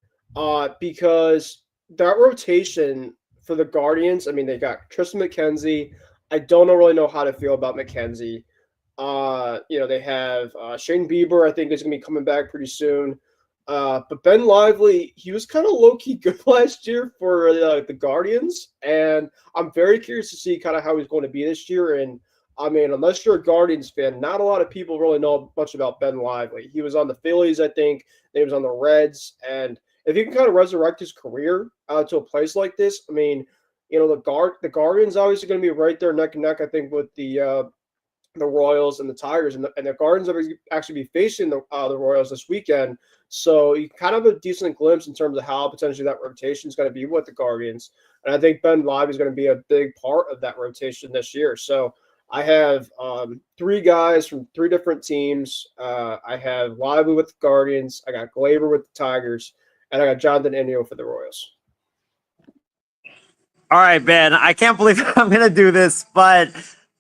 because that rotation for the Guardians, I mean, they got Tristan McKenzie. I don't really know how to feel about McKenzie. They have Shane Bieber, I think, is going to be coming back pretty soon. But Ben Lively, he was kind of low-key good last year for the Guardians, and I'm very curious to see kind of how he's going to be this year. And I mean, unless you're a Guardians fan, not a lot of people really know much about Ben Lively. He was on the Phillies, I think. Then he was on the Reds. And if he can kind of resurrect his career to a place like this, I mean, The Guardians obviously going to be right there neck and neck. I think with the Royals and the Tigers, and the Guardians are actually be facing the Royals this weekend. So you kind of have a decent glimpse in terms of how potentially that rotation is going to be with the Guardians. And I think Ben Lively is going to be a big part of that rotation this year. So I have three guys from three different teams. I have Lively with the Guardians. I got Glaber with the Tigers, and I got Jonathan Indio for the Royals. All right, Ben, I can't believe I'm going to do this, but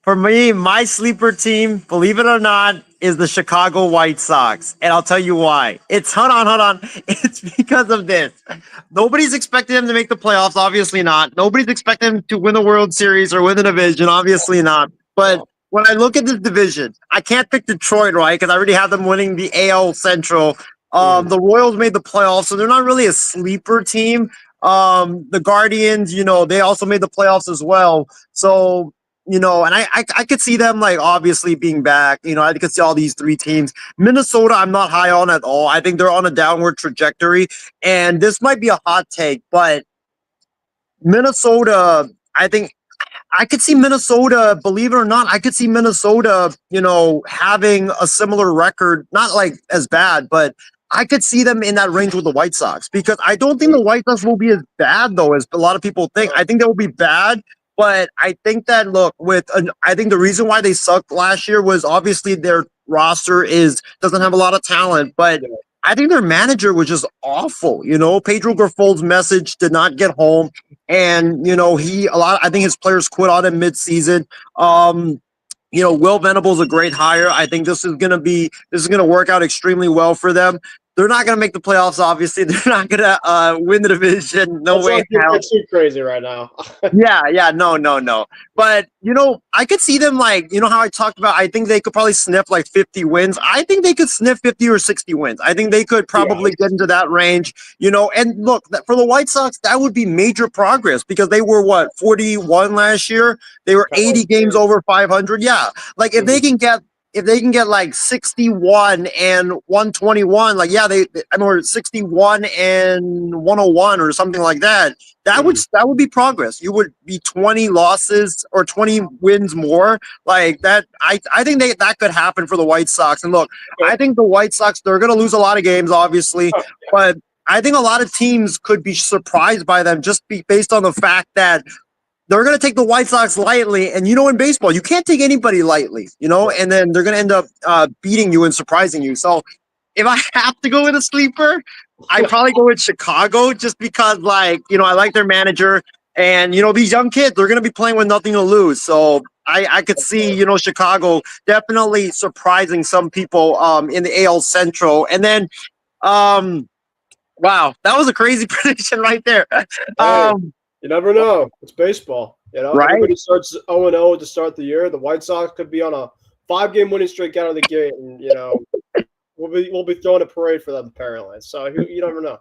for me, my sleeper team, believe it or not, is the Chicago White Sox. And I'll tell you why. Hold on. It's because of this. Nobody's expecting them to make the playoffs, obviously not. Nobody's expecting them to win the World Series or win the division, obviously not. But when I look at this division, I can't pick Detroit, right? Because I already have them winning the AL Central. The Royals made the playoffs, so they're not really a sleeper team. The Guardians, they also made the playoffs as well. So, and I could see them like obviously being back. I could see all these three teams. Minnesota, I'm not high on at all. I think they're on a downward trajectory. And this might be a hot take, but Minnesota, I think I could see Minnesota, believe it or not, I could see Minnesota, having a similar record, not like as bad, but I could see them in that range with the White Sox because I don't think the White Sox will be as bad though as a lot of people think. I think they will be bad, but I think that I think the reason why they sucked last year was obviously their roster doesn't have a lot of talent, but I think their manager was just awful. Pedro Griffol's message did not get home, and I think his players quit on him mid-season. Will Venable's a great hire. I think this is gonna work out extremely well for them. They're not going to make the playoffs, obviously. They're not going to win the division. No way. It's too crazy right now. Yeah. No. But, I could see them like, how I talked about, I think they could probably sniff like 50 wins. I think they could sniff 50 or 60 wins. I think they could probably get into that range, and look, for the White Sox, that would be major progress because they were 41 last year. They were 80 games over 500. Yeah. Like if they can get like 61 and 121, like or 61 and 101 or something like that, that would be progress. You would be 20 losses or 20 wins more like that. I think that could happen for the White Sox. And look, I think the White Sox, they're going to lose a lot of games, obviously, but I think a lot of teams could be surprised by them just based on the fact that they're going to take the White Sox lightly. And, in baseball, you can't take anybody lightly, and then they're going to end up beating you and surprising you. So if I have to go with a sleeper, I'd probably go with Chicago just because, I like their manager. And, these young kids, they're going to be playing with nothing to lose. So I could see, Chicago definitely surprising some people in the AL Central. And then, wow, that was a crazy prediction right there. You never know. It's baseball. Right? Everybody starts 0-0 to start the year. The White Sox could be on a 5-game winning streak out of the gate, and we'll be throwing a parade for them apparently. So you never know.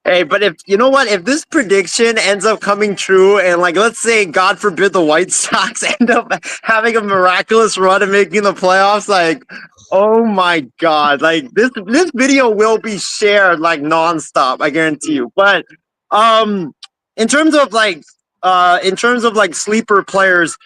Hey, but if this prediction ends up coming true, and let's say, God forbid, the White Sox end up having a miraculous run and making the playoffs, oh my God, this video will be shared nonstop, I guarantee you. But in terms of sleeper players,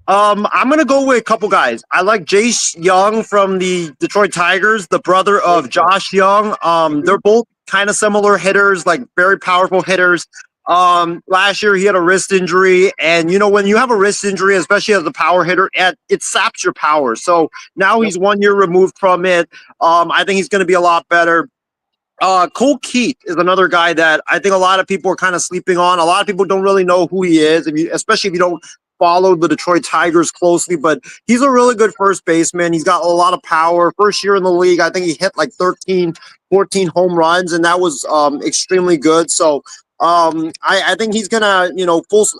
I'm gonna go with a couple guys. I like Jace Young from the Detroit Tigers, the brother of Josh Young. They're both kind of similar hitters, very powerful hitters. Last year he had a wrist injury, and when you have a wrist injury, especially as a power hitter, it saps your power. So now he's 1 year removed from it. I think he's gonna be a lot better. Cole Keith is another guy that I think a lot of people are kind of sleeping on. A lot of people don't really know who he is, especially if you don't follow the Detroit Tigers closely. But he's a really good first baseman. He's got a lot of power. First year in the league, I think he hit 13, 14 home runs, and that was extremely good. So I think he's gonna,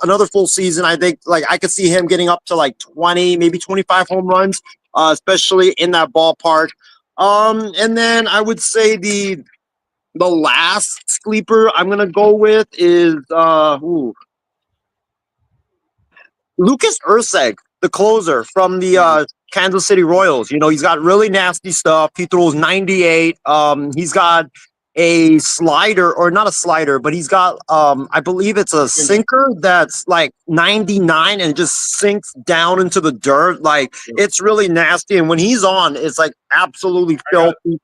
another full season. I think I could see him getting up to 20, maybe 25 home runs, especially in that ballpark. And then I would say the last sleeper I'm gonna go with is Lucas Urseg, the closer from the Kansas City Royals. He's got really nasty stuff. He throws 98. He's got a slider, or not a slider, but he's got I believe it's a sinker that's like 99 and just sinks down into the dirt. Like it's really nasty. And when he's on, it's like absolutely filthy.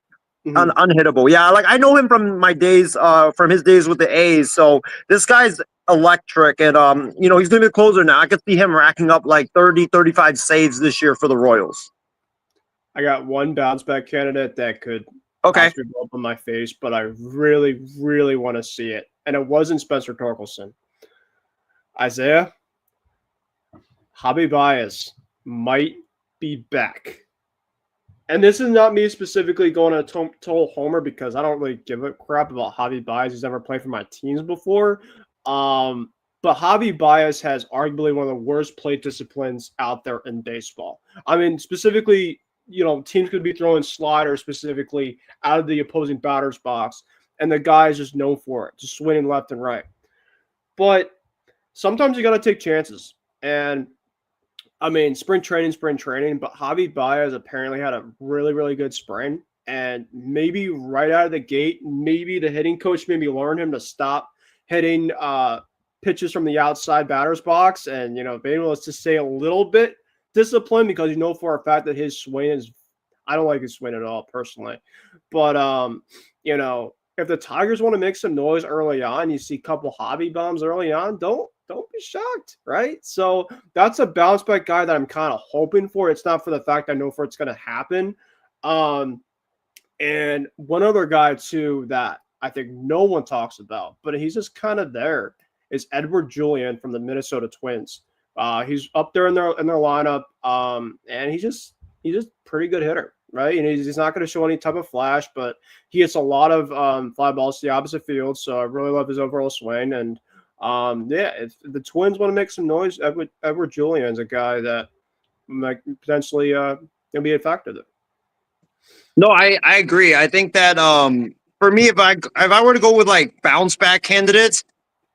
Unhittable. Yeah, like I know him from my days, from his days with the A's. So this guy's electric, and he's gonna be a closer now. I could see him racking up like 30, 35 saves this year for the Royals. I got one bounce back candidate that could possibly blow up in my face, but I really, really want to see it. And it wasn't Spencer Torkelson. Isaiah, Javi Baez might be back. And this is not me specifically going to total homer because I don't really give a crap about Javi Baez. He's never played for my teams before. But Javi Baez has arguably one of the worst plate disciplines out there in baseball. I mean, specifically, teams could be throwing sliders specifically out of the opposing batter's box, and the guy is just known for it, just swinging left and right. But sometimes you got to take chances. And I mean, spring training, but Javi Baez apparently had a really, really good spring. And maybe right out of the gate, maybe the hitting coach maybe learned him to stop hitting pitches from the outside batter's box and, be able to stay a little bit disciplined because for a fact that his swing is – I don't like his swing at all personally. But, if the Tigers want to make some noise early on, you see a couple hobby bombs early on, don't be shocked, right? So that's a bounce back guy that I'm kind of hoping for. It's not for the fact I know for it's going to happen. And one other guy too that I think no one talks about, but he's just kind of there, is Edward Julian from the Minnesota Twins. He's up there in their lineup, and he's just pretty good hitter, right? And he's not going to show any type of flash, but he hits a lot of fly balls to the opposite field. So I really love his overall swing. And if the Twins want to make some noise, Edward Julian's a guy that might potentially gonna be a factor there. No, I agree. I think that for me, if I were to go with like bounce back candidates,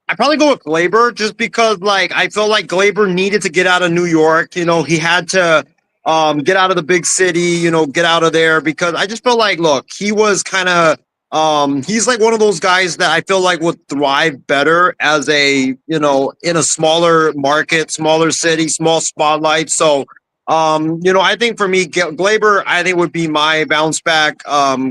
I'd probably go with Glaber, just because like I feel like Glaber needed to get out of New York. He had to get out of the big city, get out of there, because I just felt like, look, he was kind of he's like one of those guys that I feel like would thrive better as a, in a smaller market, smaller city, small spotlight. So, I think for me, Glaber, I think would be my bounce back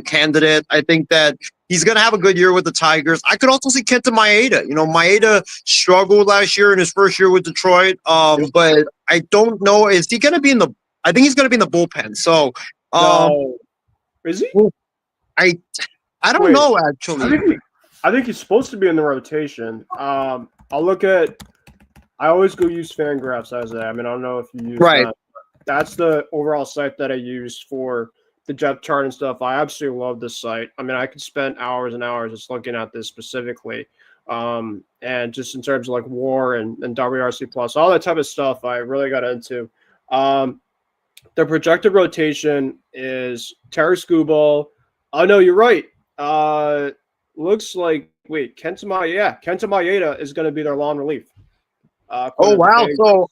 candidate. I think that he's going to have a good year with the Tigers. I could also see Kenta Maeda. Maeda struggled last year in his first year with Detroit. But I don't know. Is he going to be I think he's going to be in the bullpen. So, is he? I don't know, actually. I think he's supposed to be in the rotation. I always go use Fangraphs as that. I mean, I don't know if you use that. That's the overall site that I use for the depth chart and stuff. I absolutely love this site. I mean, I could spend hours and hours just looking at this specifically. And just in terms of like WAR and WRC plus, all that type of stuff I really got into. The projected rotation is Terry Skubal. Oh, no, you're right. Looks like Kenta Maeda is going to be their long relief. Oh wow! So,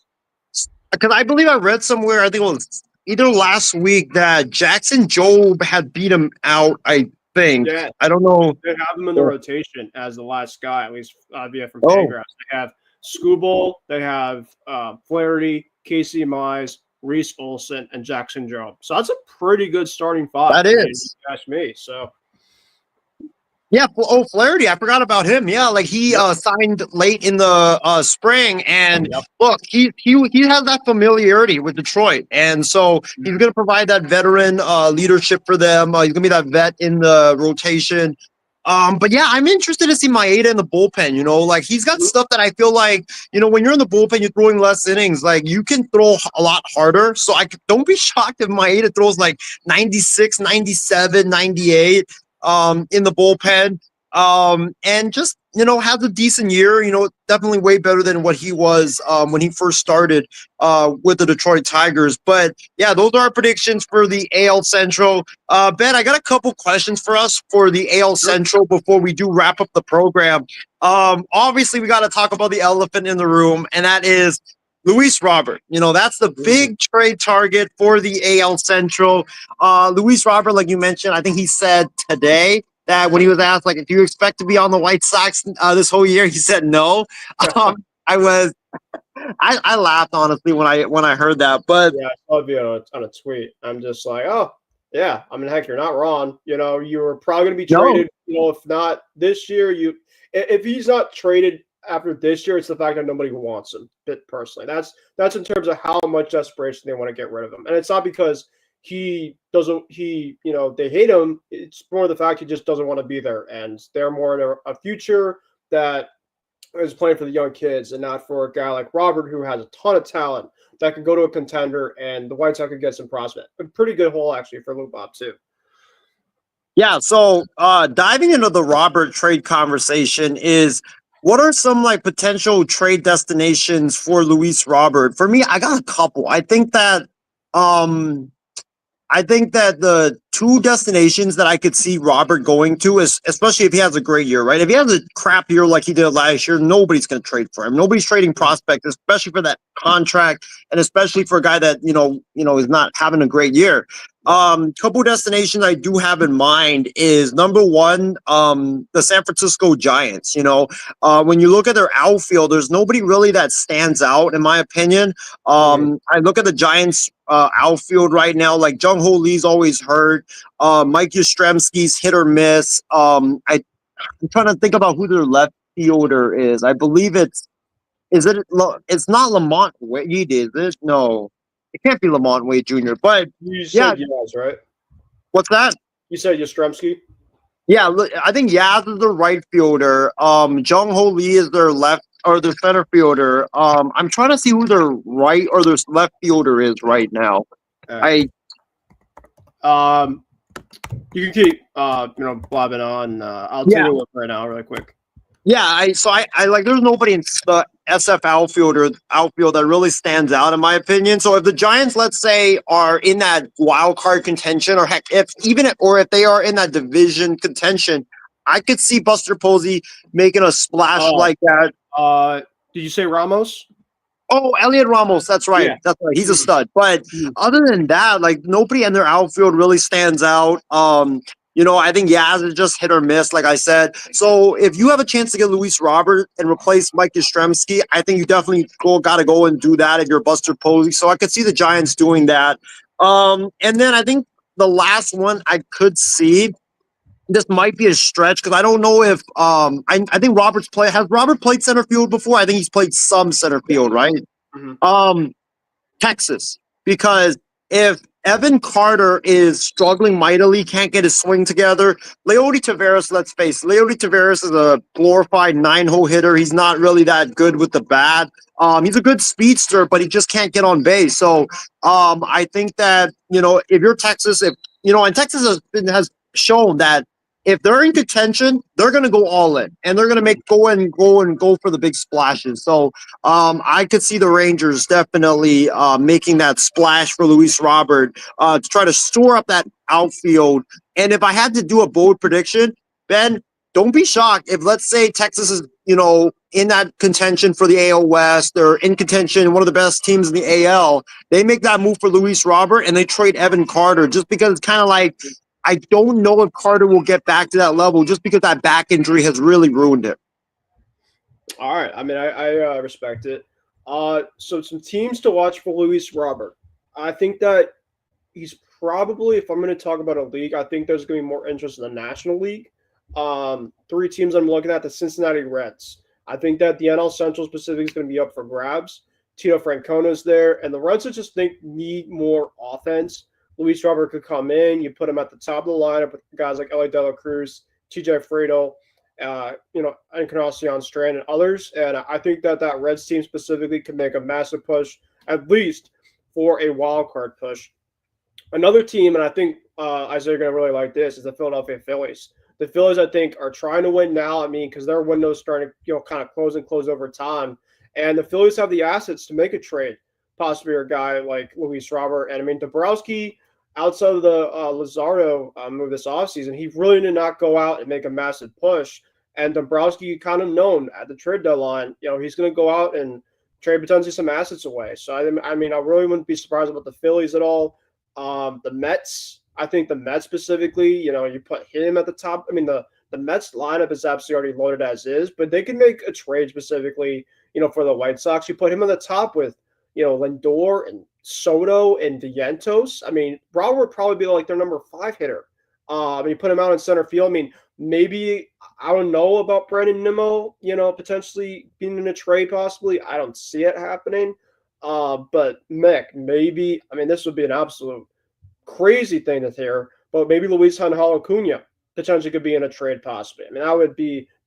because I believe I read somewhere, I think it was either last week, that Jackson Jobe had beat him out. I think. Yeah, I don't know. They have him in the rotation as the last guy, at least via from Fangraphs. They have Skubal, they have Flaherty, Casey Mize, Reese Olson, and Jackson Jobe. So that's a pretty good starting five. That is. If you ask me. So. Yeah. Flaherty, I forgot about him. Yeah, like he signed late in the spring, and look, he has that familiarity with Detroit, and so he's going to provide that veteran leadership for them. He's going to be that vet in the rotation. But yeah, I'm interested to see Maeda in the bullpen. Like he's got stuff that I feel like, when you're in the bullpen, you're throwing less innings. Like you can throw a lot harder. So don't be shocked if Maeda throws like 96, 97, 98. In the bullpen, and just, has a decent year, definitely way better than what he was when he first started with the Detroit Tigers. But yeah, those are our predictions for the AL Central. Ben, I got a couple questions for us for the AL Central before we do wrap up the program. Obviously, we got to talk about the elephant in the room, and that is Luis Robert. That's the big trade target for the AL Central. Luis Robert, like you mentioned, I think he said today that when he was asked, like, do you expect to be on the White Sox this whole year? He said no. I laughed honestly when I heard that. But yeah, I saw it on a tweet. I'm just like, oh yeah. I mean, heck, you're not wrong. You know, you were probably going to be no, traded. You know, if not this year, if he's not traded after this year, it's the fact that nobody wants him. Personally, that's in terms of how much desperation they want to get rid of him, and it's not because he doesn't. You know, they hate him. It's more the fact he just doesn't want to be there, and they're more in a future that is playing for the young kids and not for a guy like Robert who has a ton of talent that can go to a contender and the White Sox could get some prospect. A pretty good haul actually for Lou Bob too. yeah. So diving into the Robert trade conversation is what are some like potential trade destinations for Luis Robert? For me, I got a couple. I think that the two destinations that I could see Robert going to is, especially if he has a great year, right? If he has a crap year like he did last year, nobody's going to trade for him. Nobody's trading prospects, especially for that contract, and especially for a guy that is not having a great year. Couple destinations I do have in mind is number one, the San Francisco Giants. When you look at their outfield, there's nobody really that stands out, in my opinion. I look at the Giants outfield right now, like Jung Ho Lee's always hurt. Mike Yastrzemski's hit or miss. I'm trying to think about who their left fielder is. I believe it's not Lamont Wade, is it? No, it can't be Lamont Wade Jr. But you said Yaz, right? What's that? You said Yastrzemski? Yeah, I think Yaz is the right fielder. Jung Ho Lee is their left or their center fielder. I'm trying to see who their right or their left fielder is right now. You can keep blabbing on. I'll take a look right now, really quick. Yeah, I like. There's nobody in the SF outfield that really stands out, in my opinion. So if the Giants, let's say, are in that wild card contention, or heck, if they are in that division contention, I could see Buster Posey making a splash like that. Did you say Ramos? Oh, Elliot Ramos. That's right. Yeah. That's right. He's a stud. But other than that, like nobody in their outfield really stands out. I think Yaz is just hit or miss, like I said. So if you have a chance to get Luis Robert and replace Mike Yastrzemski, I think you definitely got to go and do that if you're Buster Posey. So I could see the Giants doing that. And then I think the last one I could see, this might be a stretch because I don't know if I think has Robert played center field before? I think he's played some center field, right? Mm-hmm. Texas, because if Evan Carter is struggling mightily, can't get his swing together. Leody Taveras, let's face it, Leody Taveras is a glorified 9-hole hitter. He's not really that good with the bat. He's a good speedster, but he just can't get on base. So I think that, if you're Texas, and Texas has shown that if they're in contention, they're going to go all in, and they're going to go for the big splashes. So I could see the Rangers definitely making that splash for Luis Robert to try to store up that outfield. And if I had to do a bold prediction, Ben, don't be shocked if, let's say, Texas is in that contention for the AL West. They're in contention, one of the best teams in the AL. They make that move for Luis Robert, and they trade Evan Carter just because it's kind of like, I don't know if Carter will get back to that level just because that back injury has really ruined it. All right. I mean, I respect it. So some teams to watch for Luis Robert. I think that he's probably, if I'm going to talk about a league, I think there's going to be more interest in the National League. 3 teams I'm looking at, the Cincinnati Reds. I think that the NL Central specifically is going to be up for grabs. Tito Francona's there, and the Reds just need more offense. Luis Robert could come in. You put him at the top of the lineup with guys like Elly De La Cruz, TJ Friedl, Encarnacion Strand, and others. And I think that Reds team specifically can make a massive push, at least for a wild card push. Another team, and I think Isaiah, you're going to really like this, is the Philadelphia Phillies. The Phillies, I think, are trying to win now. I mean, because their window's starting to kind of close over time. And the Phillies have the assets to make a trade, possibly a guy like Luis Robert. And I mean, Dombrowski, outside of the Luzardo move this offseason, he really did not go out and make a massive push. And Dombrowski kind of known at the trade deadline, he's going to go out and trade potentially some assets away. So, I mean, I really wouldn't be surprised about the Phillies at all. The Mets, I think the Mets specifically, you put him at the top. I mean, the Mets lineup is absolutely already loaded as is, but they can make a trade specifically, for the White Sox. You put him on the top with, Lindor and Soto and Vientos. I mean, Robert would probably be like their number 5 hitter. You put him out in center field. I mean, maybe I don't know about Brandon Nimmo, potentially being in a trade possibly. I don't see it happening. But Mick, maybe, I mean, this would be an absolute crazy thing to hear, but maybe Luis Angel Acuna potentially could be in a trade possibly. I mean,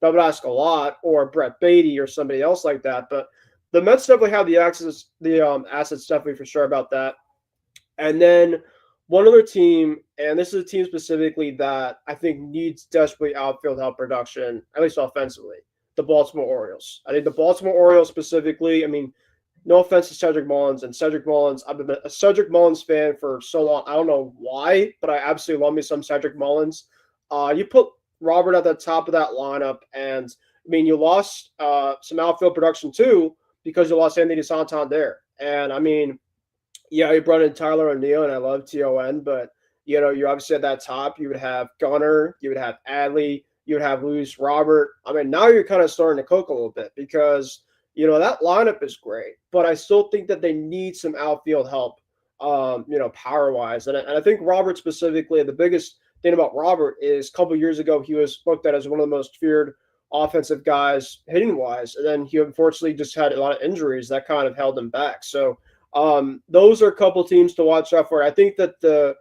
that would ask a lot, or Brett Beatty or somebody else like that. But the Mets definitely have the assets definitely for sure about that. And then one other team, and this is a team specifically that I think needs desperately outfield help production, at least offensively, the Baltimore Orioles. I think the Baltimore Orioles specifically, I mean, no offense to Cedric Mullins. And Cedric Mullins, I've been a Cedric Mullins fan for so long. I don't know why, but I absolutely love me some Cedric Mullins. You put Robert at the top of that lineup, and I mean, you lost some outfield production too because you lost Anthony Santander. And I mean, yeah, you brought in Tyler O'Neill, and I love TON, but you obviously at that top, you would have Gunnar, you would have Adley, you would have Luis Robert. I mean, now you're kind of starting to cook a little bit because that lineup is great, but I still think that they need some outfield help, power wise. And I think Robert specifically, the biggest thing about Robert is a couple years ago, he was looked at as one of the most feared offensive guys hitting wise. And then he unfortunately just had a lot of injuries that kind of held him back. So those are a couple teams to watch out for. I think that the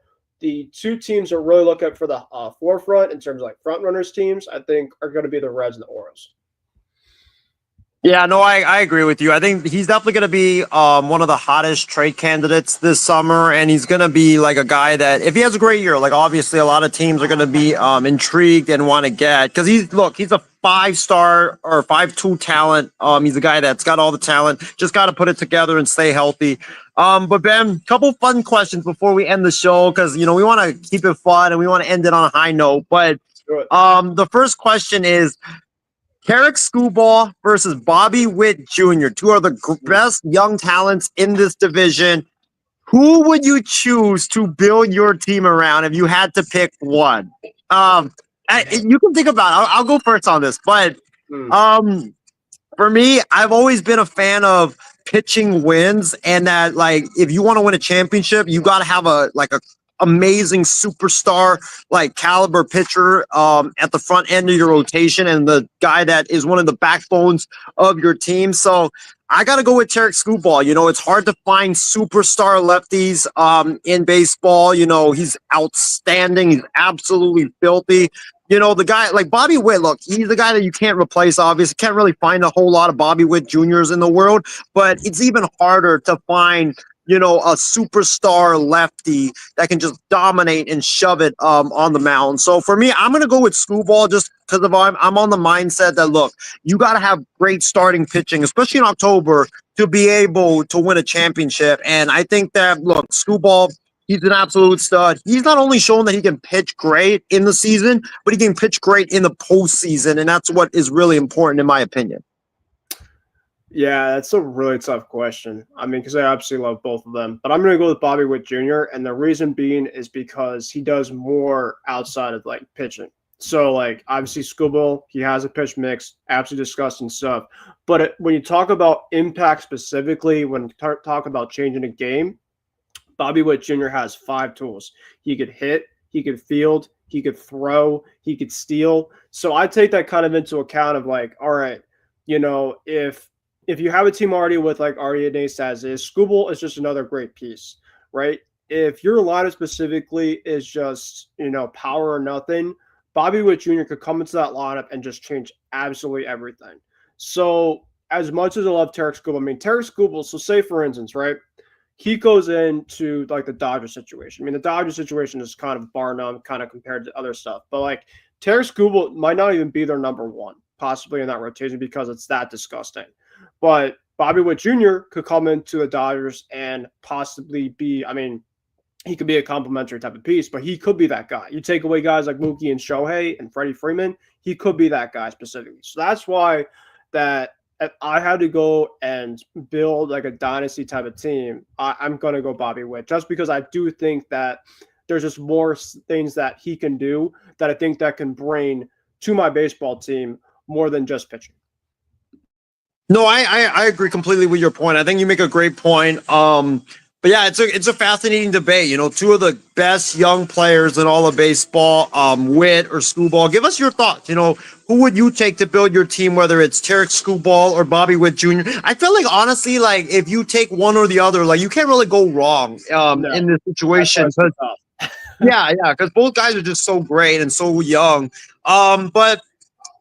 two teams are really looking for the forefront in terms of like front runners teams, I think are going to be the Reds and the Orioles. Yeah, no, I agree with you. I think he's definitely going to be one of the hottest trade candidates this summer, and he's going to be like a guy that if he has a great year, like obviously a lot of teams are going to be intrigued and want to get because he's a 5-star or 5-2 talent. He's a guy that's got all the talent, just got to put it together and stay healthy. But Ben, couple fun questions before we end the show because we want to keep it fun and we want to end it on a high note. But the first question is, Tarek Skubal versus Bobby Witt Jr., two are the best young talents in this division. Who would you choose to build your team around if you had to pick one? You can think about it. I'll go first on this, but for me, I've always been a fan of pitching wins, and that like if you want to win a championship, you got to have a amazing superstar like caliber pitcher at the front end of your rotation and the guy that is one of the backbones of your team. So I got to go with Tarek Skubal. It's hard to find superstar lefties in baseball. He's outstanding. He's absolutely filthy. The guy like Bobby Witt, look, he's the guy that you can't replace, obviously. Can't really find a whole lot of Bobby Witt Juniors in the world, but it's even harder to find a superstar lefty that can just dominate and shove it on the mound. So for me, I'm going to go with Skubal just because I'm on the mindset that, look, you got to have great starting pitching, especially in October, to be able to win a championship. And I think that, look, Skubal, he's an absolute stud. He's not only shown that he can pitch great in the season, but he can pitch great in the postseason. And that's what is really important, in my opinion. Yeah, that's a really tough question. I mean, because I absolutely love both of them. But I'm going to go with Bobby Witt Jr., and the reason being is because he does more outside of, like, pitching. So, like, obviously, Skubal, he has a pitch mix, absolutely disgusting stuff. But when you talk about impact specifically, when you talk about changing a game, Bobby Witt Jr. has 5 tools. He could hit, he could field, he could throw, he could steal. So I take that kind of into account of, like, all right, if you have a team already with like Arya Nace as is, Skubal is just another great piece, right? If your lineup specifically is just, power or nothing, Bobby Witt Jr. could come into that lineup and just change absolutely everything. So as much as I love Tarek Skubal, I mean, Tarek Skubal, so say for instance, right, he goes into like the Dodger situation. I mean, the Dodger situation is kind of bar none kind of compared to other stuff, but like Tarek Skubal might not even be their number one, possibly in that rotation because it's that disgusting. But Bobby Witt Jr. could come into the Dodgers and possibly be, I mean, he could be a complimentary type of piece, but he could be that guy. You take away guys like Mookie and Shohei and Freddie Freeman, he could be that guy specifically. So that's why that if I had to go and build like a dynasty type of team, I'm going to go Bobby Witt just because I do think that there's just more things that he can do that I think that can bring to my baseball team more than just pitching. No, I agree completely with your point. I think you make a great point. But yeah, it's a fascinating debate. You know, two of the best young players in all of baseball, Witt or Screwball. Give us your thoughts. You know, who would you take to build your team, whether it's Tarek Screwball or Bobby Witt Jr.? I feel like honestly, like if you take one or the other, like you can't really go wrong in this situation. Yeah, because both guys are just so great and so young. But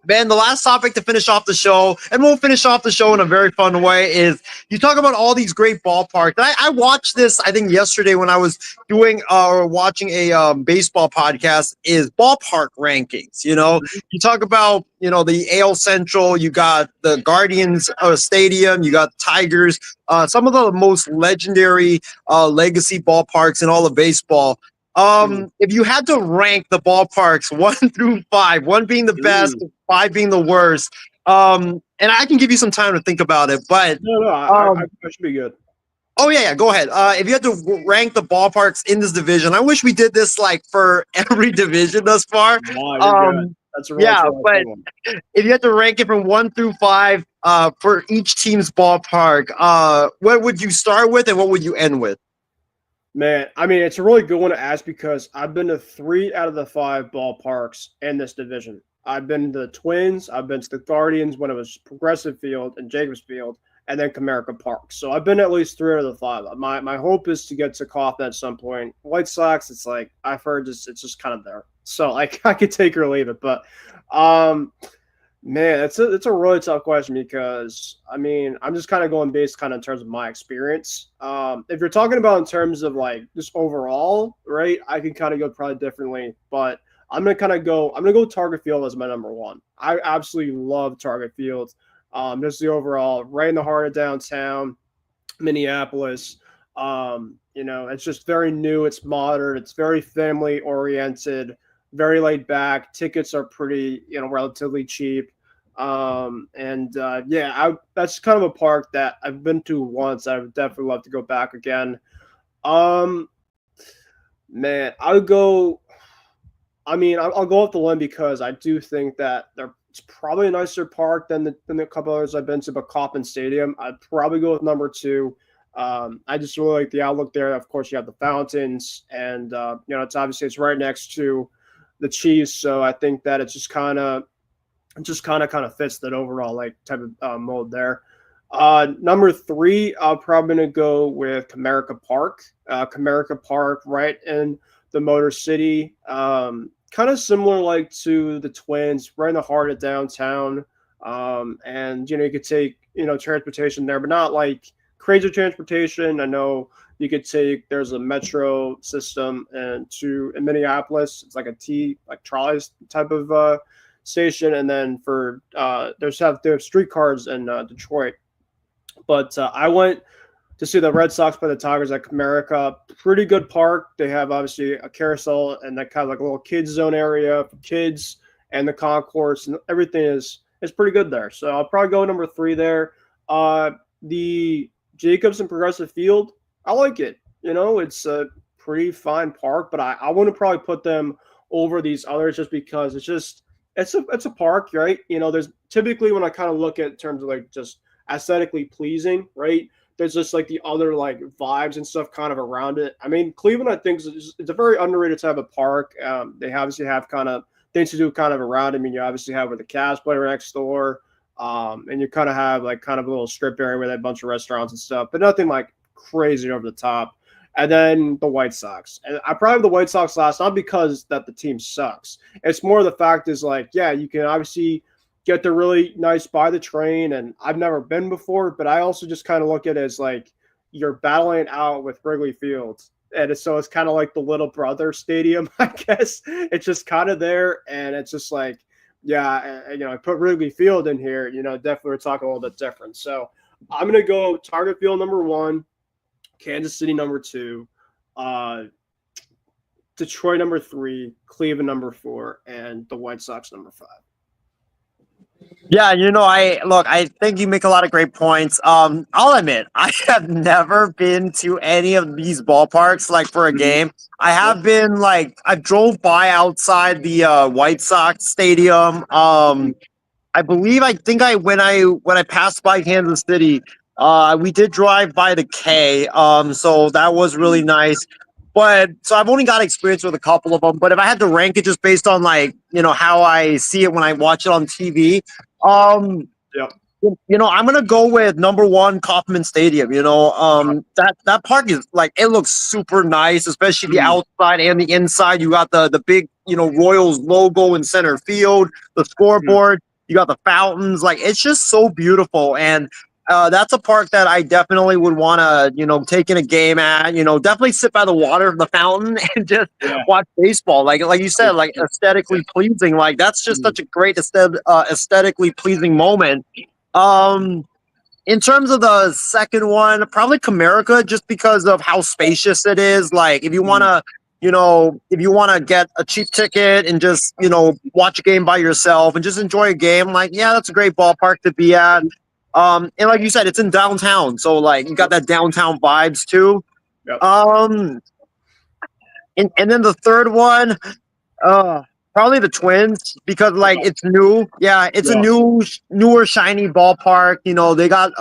man, the last topic to finish off the show, and we'll finish off the show in a very fun way, is you talk about all these great ballparks. I watched this, I think, yesterday when I was doing or watching a baseball podcast, is ballpark rankings. You know, you talk about, you know, the AL Central, you got the Guardians Stadium, you got Tigers, some of the most legendary legacy ballparks in all of baseball. If you had to rank the ballparks 1 through 5, 1 being the best, 5 being the worst, and I can give you some time to think about it, but I should be good. Oh yeah, go ahead. If you had to rank the ballparks in this division, I wish we did this like for every division thus far. That's a really but one. If you had to rank it from 1 through 5, for each team's ballpark, what would you start with and what would you end with? Man, I mean, it's a really good one to ask because I've been to 3 out of the 5 ballparks in this division. I've been to the Twins, I've been to the Guardians when it was Progressive Field and Jacobs Field, and then Comerica Park. So I've been at least 3 out of the 5. My hope is to get to Kaufman at some point. White Sox, it's like I've heard it's just kind of there. So like I could take or leave it, but man, it's a really tough question because I mean I'm just kind of going based kind of in terms of my experience. If you're talking about in terms of like just overall, right? I can kind of go probably differently, but I'm gonna go Target Field as my number 1. I absolutely love Target Field. Just the overall right in the heart of downtown Minneapolis. You know, it's just very new. It's modern. It's very family oriented. Very laid back. Tickets are pretty, you know, relatively cheap. That's kind of a park that I've been to once. I would definitely love to go back again. Man, I'll go off the limb because I do think that it's probably a nicer park than the couple others I've been to, but Kauffman Stadium, I'd probably go with number 2. I just really like the outlook there. Of course, you have the fountains, and you know, it's right next to the Chiefs, so I think that it just kind of fits that overall like type of mold there. Number 3, I'm probably gonna go with Comerica Park. Comerica Park, right in the Motor City. Kind of similar like to the Twins, right in the heart of downtown. And you know, you could take, you know, transportation there, but not like crazy transportation. I know you could take, there's a metro system in Minneapolis. It's like like trolleys type of station, and then for they have streetcars in Detroit. But I went to see the Red Sox play the Tigers at Comerica. Pretty good park. They have obviously a carousel and that kind of like a little kids zone area for kids, and the concourse, and everything is pretty good there. So I'll probably go number 3 there. The Jacobs and Progressive Field, I like it. You know, it's a pretty fine park, but I wouldn't probably put them over these others just because it's a park, right? You know, there's typically when I kind of look at in terms of like just aesthetically pleasing, right? There's just like the other like vibes and stuff kind of around it. I mean, Cleveland, I think it's a very underrated type of park. They obviously have kind of things to do kind of around. I mean, you obviously have where the Cavs play right next door, and you kind of have like kind of a little strip area where they have a bunch of restaurants and stuff, but nothing like crazy over the top. And then the White Sox. And I probably have the White Sox last, not because that the team sucks. It's more the fact is like, yeah, you can obviously get there really nice by the train, and I've never been before, but I also just kind of look at it as like you're battling out with Wrigley Field, and so it's kind of like the little brother stadium, I guess. It's just kind of there, and it's just like, yeah, you know, I put Wrigley Field in here, you know, definitely we're talking a little bit different. So I'm gonna go Target Field number 1, Kansas City number 2, Detroit number 3, Cleveland number 4, and the White Sox number 5. Yeah, I think you make a lot of great points. I'll admit, I have never been to any of these ballparks like for a game. I have been like I drove by outside the White Sox stadium. I think when I passed by Kansas City, we did drive by the K. So that was really nice. But so I've only got experience with a couple of them. But if I had to rank it just based on like how I see it when I watch it on TV, um, Yep. I'm gonna go with number one, Kauffman Stadium. That park is like it looks super nice, especially the outside and the inside. You got the big Royals logo in center field, the scoreboard. You got the fountains. Like it's just so beautiful, and that's a park that I definitely would want to take in a game at. Definitely sit by the water of the fountain and just watch baseball. Like you said, like aesthetically pleasing. Like that's just such a great aesthetically pleasing moment. Um, in terms of the second one, probably Comerica, just because of how spacious it is. Like, if you want to get a cheap ticket and just, watch a game by yourself and just enjoy a game, like, yeah, that's a great ballpark to be at. And like you said, it's in downtown, so like you got that downtown vibes too. Yep. And then the third one, probably the Twins because like it's new. Yeah, it's a newer shiny ballpark. They got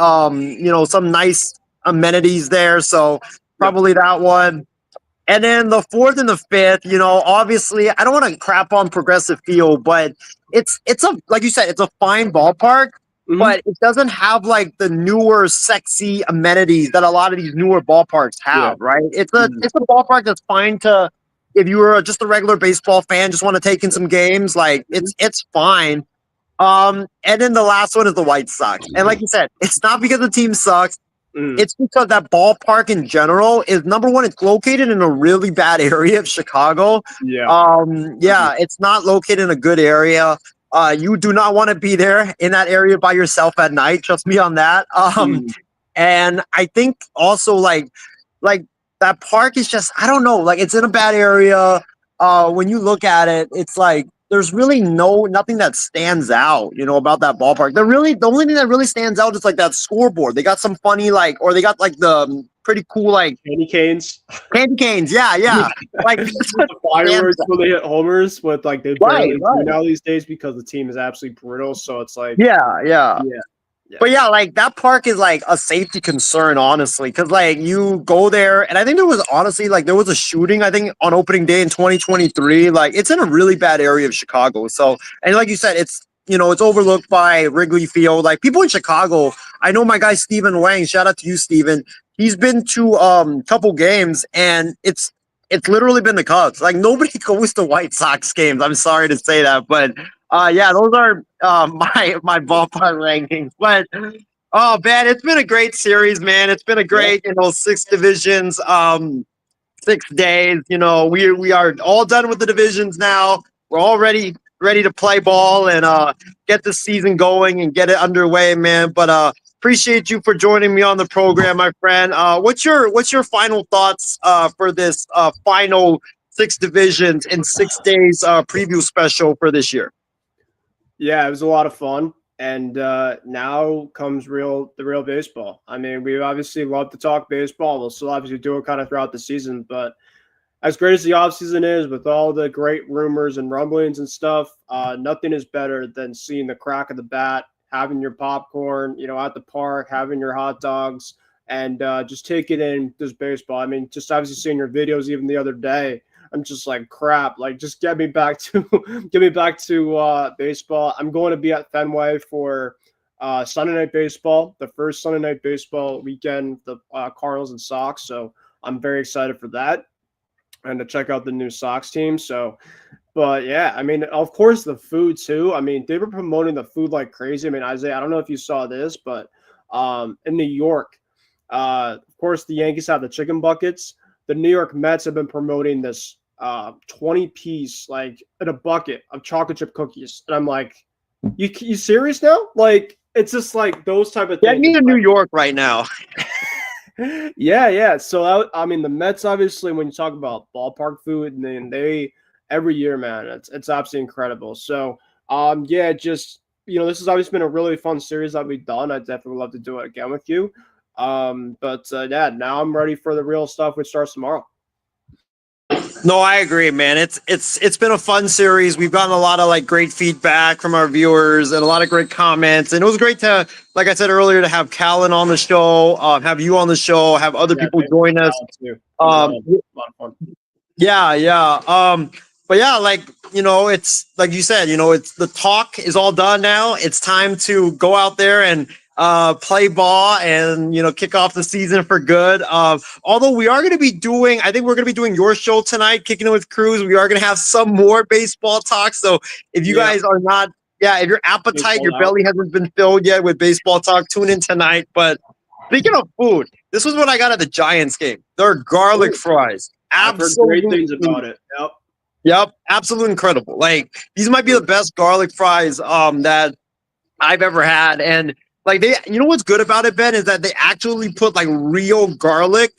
some nice amenities there, so probably that one. And then the fourth and the fifth, obviously I don't want to crap on Progressive Field, but it's a like you said, it's a fine ballpark, but it doesn't have like the newer sexy amenities that a lot of these newer ballparks have, right? It's a ballpark that's fine to if you were just a regular baseball fan, just want to take in some games, like it's fine. And then the last one is the White Sox. And like you said, it's not because the team sucks. It's because that ballpark in general is number one, it's located in a really bad area of Chicago. It's not located in a good area. You do not want to be there in that area by yourself at night. Trust me on that. And I think also like that park is just, I don't know, like it's in a bad area. When you look at it, it's like there's really nothing that stands out, about that ballpark. The only thing that really stands out is like that scoreboard. They got some funny or they got like the pretty cool like candy canes. Candy canes, yeah. Like the fireworks when they hit homers with like they barely do now these days because the team is absolutely brutal. So it's like yeah. But yeah, like that park is like a safety concern, honestly, because like you go there, and I think there was a shooting, I think, on opening day in 2023. Like it's in a really bad area of Chicago. So, and like you said, it's overlooked by Wrigley Field. Like people in Chicago, I know my guy Stephen Wang. Shout out to you, Stephen. He's been to couple games, and it's literally been the Cubs. Like nobody goes to White Sox games. I'm sorry to say that, but. Those are my ballpark rankings. But oh man, it's been a great series, man. It's been a great, 6 divisions, 6 days. We are all done with the divisions now. We're all ready to play ball and get the season going and get it underway, man. But appreciate you for joining me on the program, my friend. What's your final thoughts for this final 6 divisions in 6 days preview special for this year? Yeah, it was a lot of fun, and now comes the real baseball. I mean, we obviously love to talk baseball. We'll still obviously do it kind of throughout the season, but as great as the offseason is, with all the great rumors and rumblings and stuff, nothing is better than seeing the crack of the bat, having your popcorn, at the park, having your hot dogs, and just taking in this baseball. I mean, just obviously seeing your videos even the other day. I'm just like crap. Like, just get me back to baseball. I'm going to be at Fenway for Sunday Night Baseball, the first Sunday Night Baseball weekend, the Cardinals and Sox. So I'm very excited for that and to check out the new Sox team. So, but yeah, I mean, of course, the food too. I mean, they were promoting the food like crazy. I mean, Isaiah, I don't know if you saw this, but in New York, of course, the Yankees have the chicken buckets. The New York Mets have been promoting this 20-piece, like in a bucket of chocolate chip cookies. And I'm like, you serious now? Like, it's just like those type of things. Get me to New York right now. Yeah. So, I mean, the Mets, obviously, when you talk about ballpark food, and then every year, man, it's absolutely incredible. So, just this has obviously been a really fun series that we've done. I'd definitely love to do it again with you. Yeah, now I'm ready for the real stuff, which starts tomorrow. No, I agree, man. It's been a fun series. We've gotten a lot of like great feedback from our viewers and a lot of great comments. And it was great to, like I said earlier, to have Callan on the show, have you on the show, have other people join us. A lot of fun. Yeah. But yeah, like, it's like you said, it's the talk is all done now. It's time to go out there and play ball and, kick off the season for good. Although we are going to be doing, I think we're going to be doing your show tonight, Kicking It with Cruz. We are going to have some more baseball talk. So if you guys are not, if your appetite, your belly hasn't been filled yet with baseball talk, tune in tonight. But speaking of food, this was what I got at the Giants game. Their garlic fries. I've heard great things about it. Yep, absolutely incredible. Like, these might be the best garlic fries that I've ever had. And like, you know what's good about it, Ben, is that they actually put like real garlic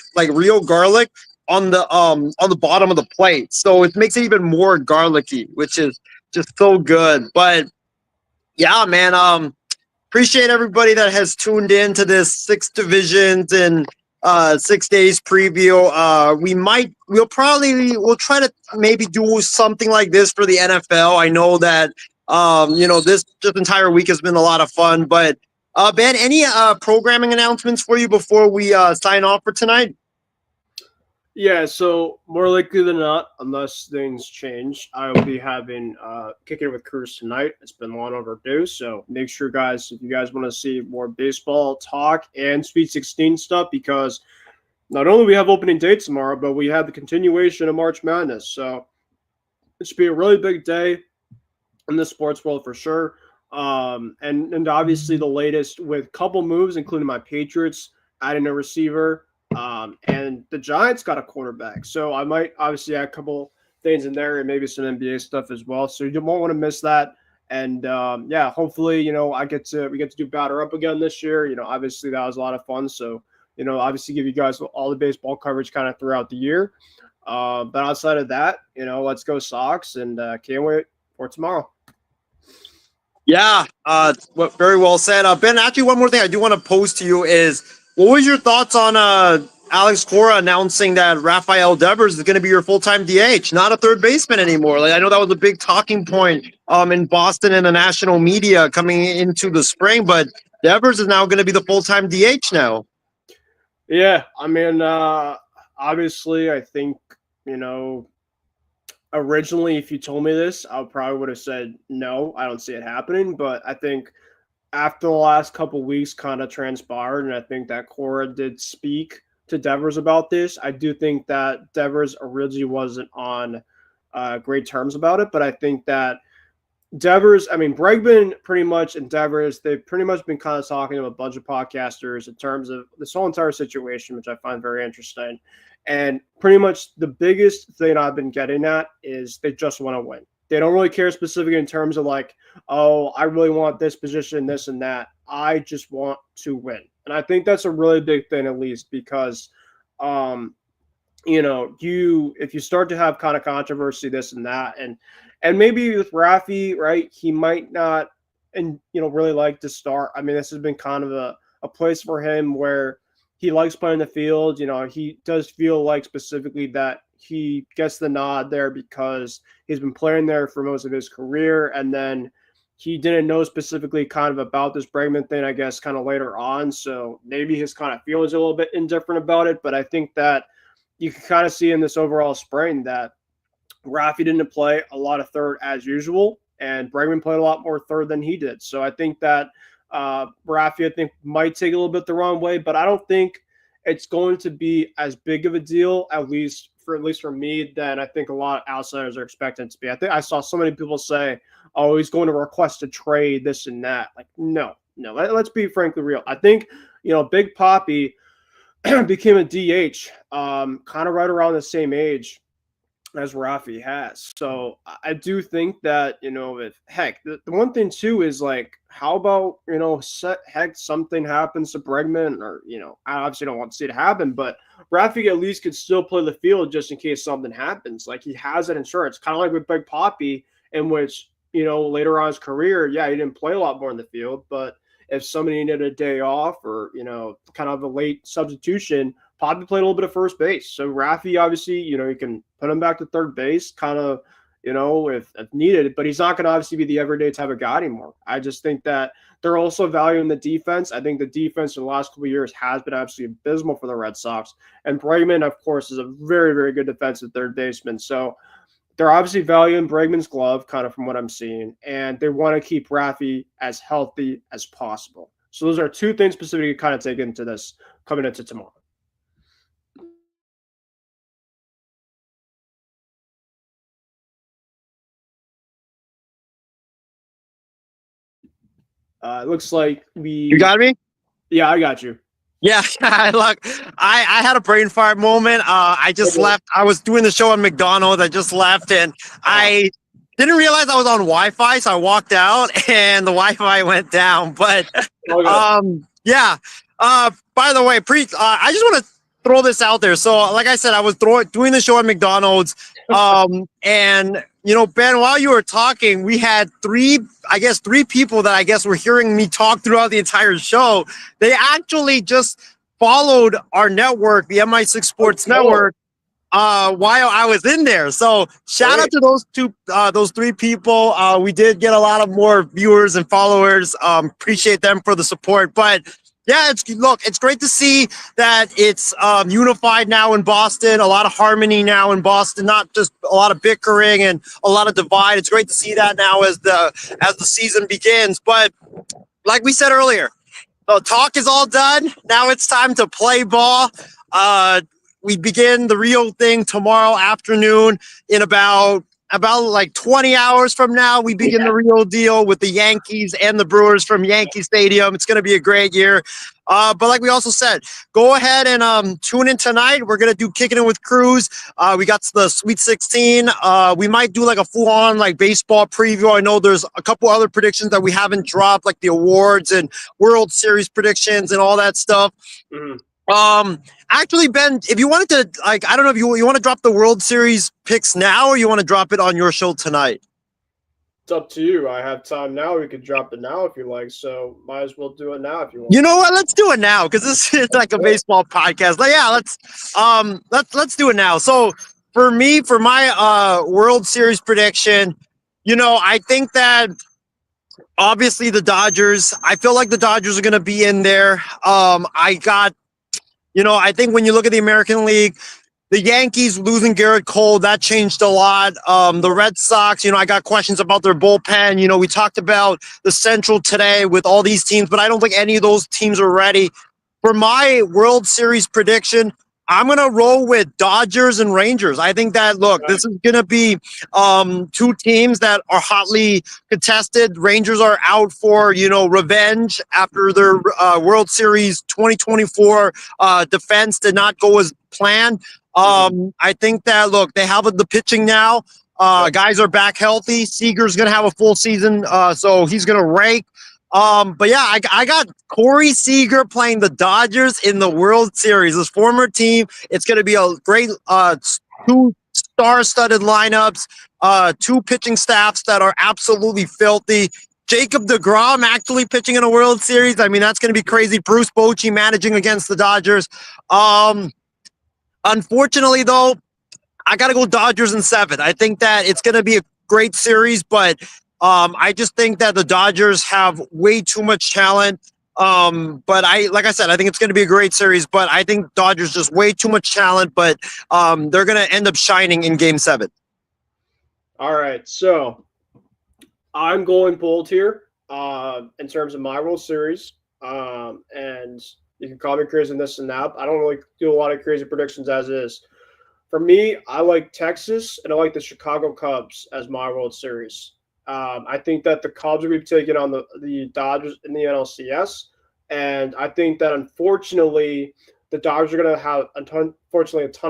on the bottom of the plate. So it makes it even more garlicky, which is just so good. But yeah, man, appreciate everybody that has tuned in to this 6 divisions and 6 days preview. We'll try to maybe do something like this for the NFL. I know that this just entire week has been a lot of fun. But Ben, any programming announcements for you before we sign off for tonight? Yeah, so more likely than not, unless things change, I will be having Kicking It with Cruz tonight. It's been long overdue, so make sure, guys, if you guys want to see more baseball talk and Sweet 16 stuff, because not only we have opening day tomorrow, but we have the continuation of March Madness. So it should be a really big day in the sports world for sure. And obviously the latest with a couple moves, including my Patriots adding a receiver. And the Giants got a quarterback, so I might obviously add a couple things in there and maybe some NBA stuff as well. So you won't want to miss that. And hopefully, we get to do Batter Up again this year. Obviously that was a lot of fun. So obviously give you guys all the baseball coverage kind of throughout the year. But outside of that, let's go Sox, and can't wait for tomorrow. Yeah, very well said. Ben, actually, one more thing I do want to pose to you is, what was your thoughts on Alex Cora announcing that Rafael Devers is going to be your full-time DH, not a third baseman anymore? Like, I know that was a big talking point in Boston and the national media coming into the spring, but Devers is now going to be the full-time DH now. Yeah, I mean, obviously, I think, originally, if you told me this, I probably would have said no, I don't see it happening. But I think after the last couple weeks kind of transpired, and I think that Cora did speak to Devers about this, I do think that Devers originally wasn't on great terms about it. But I think that Devers, Bregman pretty much, and Devers, they've pretty much been kind of talking to a bunch of podcasters in terms of this whole entire situation, which I find very interesting. And pretty much the biggest thing I've been getting at is they just want to win. They don't really care specifically in terms of like, oh, I really want this position, this and that. I just want to win. And I think that's a really big thing, at least, because, if you start to have kind of controversy, this and that, and maybe with Rafi, right, he might not, and, really like to start. I mean, this has been kind of a place for him where he likes playing the field. He does feel like specifically that he gets the nod there because he's been playing there for most of his career. And then he didn't know specifically kind of about this Bregman thing, I guess, kind of later on. So maybe his kind of feelings a little bit indifferent about it. But I think that you can kind of see in this overall spring that Rafi didn't play a lot of third as usual, and Bregman played a lot more third than he did. So I think that Rafi, I think, might take a little bit the wrong way, but I don't think it's going to be as big of a deal, at least for me, than I think a lot of outsiders are expecting it to be. I think I saw so many people say, oh, he's going to request a trade, this and that. Like, no. Let's be frankly real. I think, Big Papi became a DH kind of right around the same age as Rafi has. So I do think that, if the one thing too is like, how about, something happens to Bregman, or, I obviously don't want to see it happen, but Rafi at least could still play the field just in case something happens. Like, he has that insurance, kind of like with Big Papi, in which later on in his career, yeah, he didn't play a lot more in the field, but if somebody needed a day off or, kind of a late substitution, probably played a little bit of first base. So Rafi, obviously, you can put him back to third base, kind of, if needed, but he's not going to obviously be the everyday type of guy anymore. I just think that they're also valuing the defense. I think the defense in the last couple of years has been absolutely abysmal for the Red Sox. And Bregman, of course, is a very, very good defensive third baseman. So they're obviously valuing Bregman's glove, kind of from what I'm seeing, and they want to keep Rafi as healthy as possible. So those are two things specifically kind of take into this coming into tomorrow. It looks like You got me? Yeah, I got you. Yeah, look, I had a brain fart moment. I just left. I was doing the show on McDonald's. I just left, and I didn't realize I was on Wi-Fi, so I walked out, and the Wi-Fi went down. But yeah. By the way, I just want to throw this out there. So, like I said, I was doing the show on McDonald's, and Ben, while you were talking, we had three people that I guess were hearing me talk throughout the entire show. They actually just followed our network, the MI6 Sports Network, while I was in there. So shout out to those three people. We did get a lot of more viewers and followers. Appreciate them for the support. But yeah, it's great to see that it's unified now in Boston. A lot of harmony now in Boston, not just a lot of bickering and a lot of divide. It's great to see that now as the season begins. But like we said earlier, the talk is all done. Now it's time to play ball. We begin the real thing tomorrow afternoon in about like 20 hours from now. We begin the real deal with the Yankees and the Brewers from Yankee Stadium. It's going to be a great year. But like we also said, go ahead and tune in tonight. We're going to do Kicking It with Cruz. We got the Sweet 16. We might do like a full-on like baseball preview. I know there's a couple other predictions that we haven't dropped, like the awards and World Series predictions and all that stuff. Actually, Ben, if you wanted to, like, I don't know if you want to drop the World Series picks now or you want to drop it on your show tonight. It's up to you. I have time now. We could drop it now if you like. So might as well do it now if you want. You know what? Let's do it now because this is like a baseball podcast. But yeah, let's do it now. So for me, for my World Series prediction, I think that obviously the Dodgers. I feel like the Dodgers are going to be in there. I think when you look at the American League, the Yankees losing Garrett Cole, that changed a lot. The Red Sox, I got questions about their bullpen. We talked about the Central today with all these teams, but I don't think any of those teams are ready. For my World Series prediction, I'm going to roll with Dodgers and Rangers. I think that, look, this is going to be two teams that are hotly contested. Rangers are out for, revenge after their World Series 2024 defense did not go as planned. I think that, look, they have the pitching now. Guys are back healthy. Seager's going to have a full season, so he's going to rake. But yeah, I got Corey Seager playing the Dodgers in the World Series. His former team. It's going to be a great two star-studded lineups, two pitching staffs that are absolutely filthy. Jacob deGrom actually pitching in a World Series. I mean, that's going to be crazy. Bruce Bochy managing against the Dodgers. Unfortunately, though, I got to go Dodgers in 7. I think that it's going to be a great series, but I just think that the Dodgers have way too much talent. But like I said, I think it's going to be a great series, but I think Dodgers just way too much talent, but they're going to end up shining in Game 7. All right. So I'm going bold here in terms of my World Series. And you can call me crazy in this and that. I don't really do a lot of crazy predictions as is. For me, I like Texas and I like the Chicago Cubs as my World Series. I think that the Cubs will be taking on the Dodgers in the NLCS. And I think that, unfortunately, the Dodgers are going to have, a ton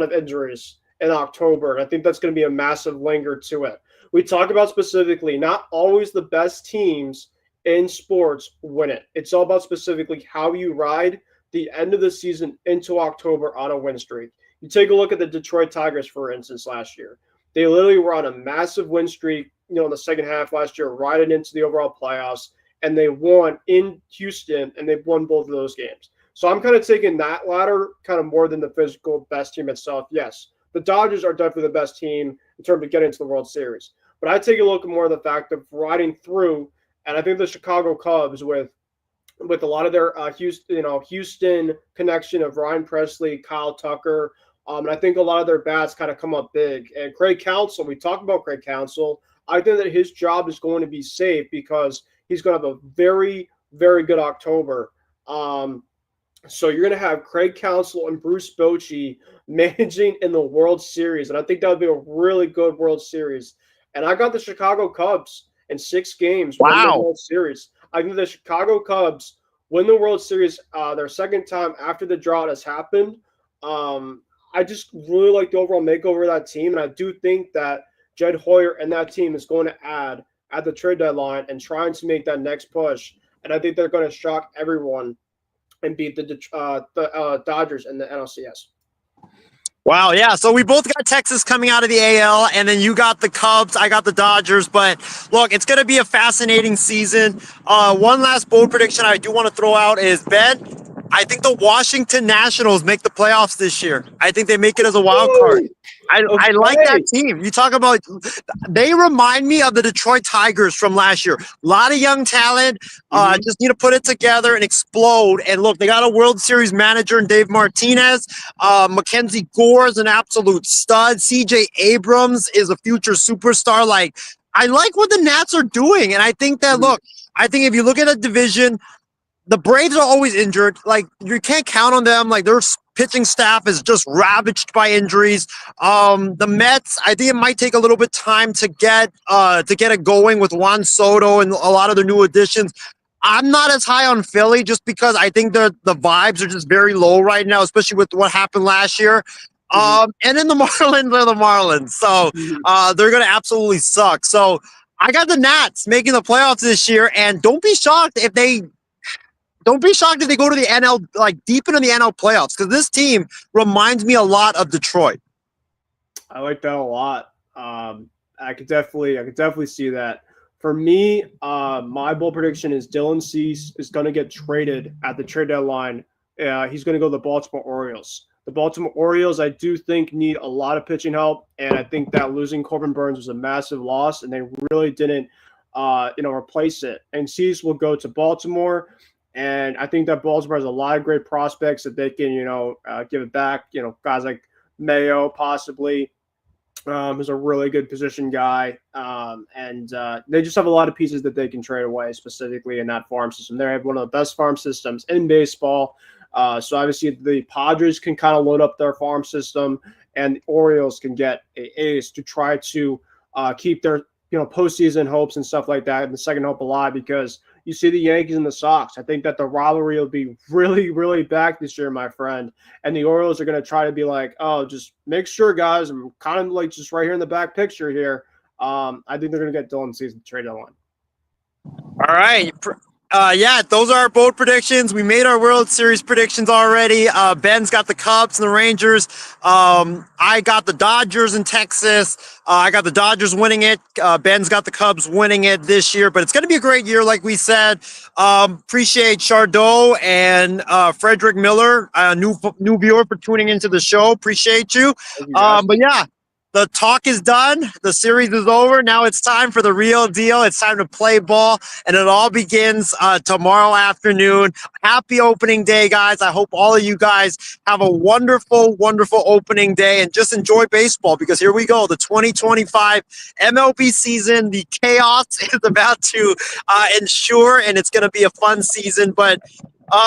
of injuries in October. And I think that's going to be a massive linger to it. We talk about specifically not always the best teams in sports win it. It's all about specifically how you ride the end of the season into October on a win streak. You take a look at the Detroit Tigers, for instance, last year. They literally were on a massive win streak in the second half last year, riding into the overall playoffs, and they won in Houston, and they've won both of those games. So I'm kind of taking that ladder kind of more than the physical best team itself. Yes, the Dodgers are definitely the best team in terms of getting to the World Series. But I take a look more at the fact of riding through, and I think the Chicago Cubs with a lot of their Houston connection of Ryan Presley, Kyle Tucker, and I think a lot of their bats kind of come up big. And Craig Counsell, we talked about Craig Counsell. I think that his job is going to be safe because he's going to have a very, very good October. So you're going to have Craig Counsell and Bruce Bochy managing in the World Series, and I think that would be a really good World Series. And I got the Chicago Cubs in 6 games win the World Series. I think the Chicago Cubs win the World Series their second time after the drought has happened. I just really like the overall makeover of that team, and I do think that Jed Hoyer and that team is going to add at the trade deadline and trying to make that next push. And I think they're going to shock everyone and beat the Dodgers in the NLCS. Wow, yeah. So we both got Texas coming out of the AL, and then you got the Cubs, I got the Dodgers. But look, it's going to be a fascinating season. One last bold prediction I do want to throw out is, Ben, I think the Washington Nationals make the playoffs this year. I think they make it as a wild card. I like that team. You talk about, they remind me of the Detroit Tigers from last year. A lot of young talent, just need to put it together and explode. And look, they got a World Series manager in Dave Martinez. Mackenzie Gore is an absolute stud. CJ Abrams is a future superstar. Like, I like what the Nats are doing. And I think that, look, I think if you look at a division, the Braves are always injured. Like, you can't count on them. Like, their pitching staff is just ravaged by injuries. The Mets, I think it might take a little bit time to get it going with Juan Soto and a lot of their new additions. I'm not as high on Philly just because I think the vibes are just very low right now, especially with what happened last year. And then the Marlins are the Marlins. So they're going to absolutely suck. So I got the Nats making the playoffs this year, and don't be shocked if they go to the NL, like deep into the NL playoffs, because this team reminds me a lot of Detroit. I like that a lot. I could definitely see that. For me, my bold prediction is Dylan Cease is going to get traded at the trade deadline. He's going to go to the Baltimore Orioles. The Baltimore Orioles, I do think, need a lot of pitching help, and I think that losing Corbin Burns was a massive loss, and they really didn't, replace it. And Cease will go to Baltimore. And I think that Baltimore has a lot of great prospects that they can, give it back. Guys like Mayo, possibly, who's a really good position guy. And they just have a lot of pieces that they can trade away, specifically in that farm system. They have one of the best farm systems in baseball. So obviously the Padres can kind of load up their farm system, and the Orioles can get an ace to try to keep their postseason hopes and stuff like that, and the second hope alive, because you see the Yankees and the Sox. I think that the rivalry will be really, really back this year, my friend. And the Orioles are going to try to be like, oh, just make sure, guys, I'm kind of like just right here in the back picture here. I think they're going to get Dylan Cease trade deadline. All right. Yeah, those are our bold predictions. We made our World Series predictions already. Ben's got the Cubs and the Rangers. I got the Dodgers in Texas. I got the Dodgers winning it. Ben's got the Cubs winning it this year, but it's going to be a great year, like we said. Appreciate Chardot and Frederick Miller, new viewer, for tuning into the show. Appreciate you. But yeah. The talk is done. The series is over. Now it's time for the real deal. It's time to play ball, and it all begins tomorrow afternoon. Happy opening day, guys. I hope all of you guys have a wonderful, wonderful opening day, and just enjoy baseball, because here we go. The 2025 MLB season, the chaos is about to ensure, and it's going to be a fun season. But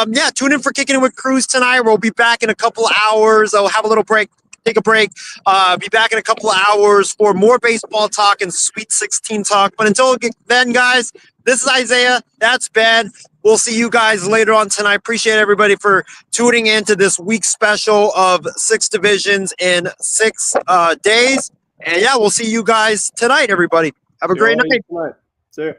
yeah, tune in for Kicking It with Cruz tonight. We'll be back in a couple of hours. I'll have a little break. Take a break. Be back in a couple of hours for more baseball talk and Sweet 16 talk. But until then, guys, this is Isaiah. That's Ben. We'll see you guys later on tonight. Appreciate everybody for tuning in to this week special of 6 divisions in 6 days. And yeah, we'll see you guys tonight, everybody. Have a great night. See you.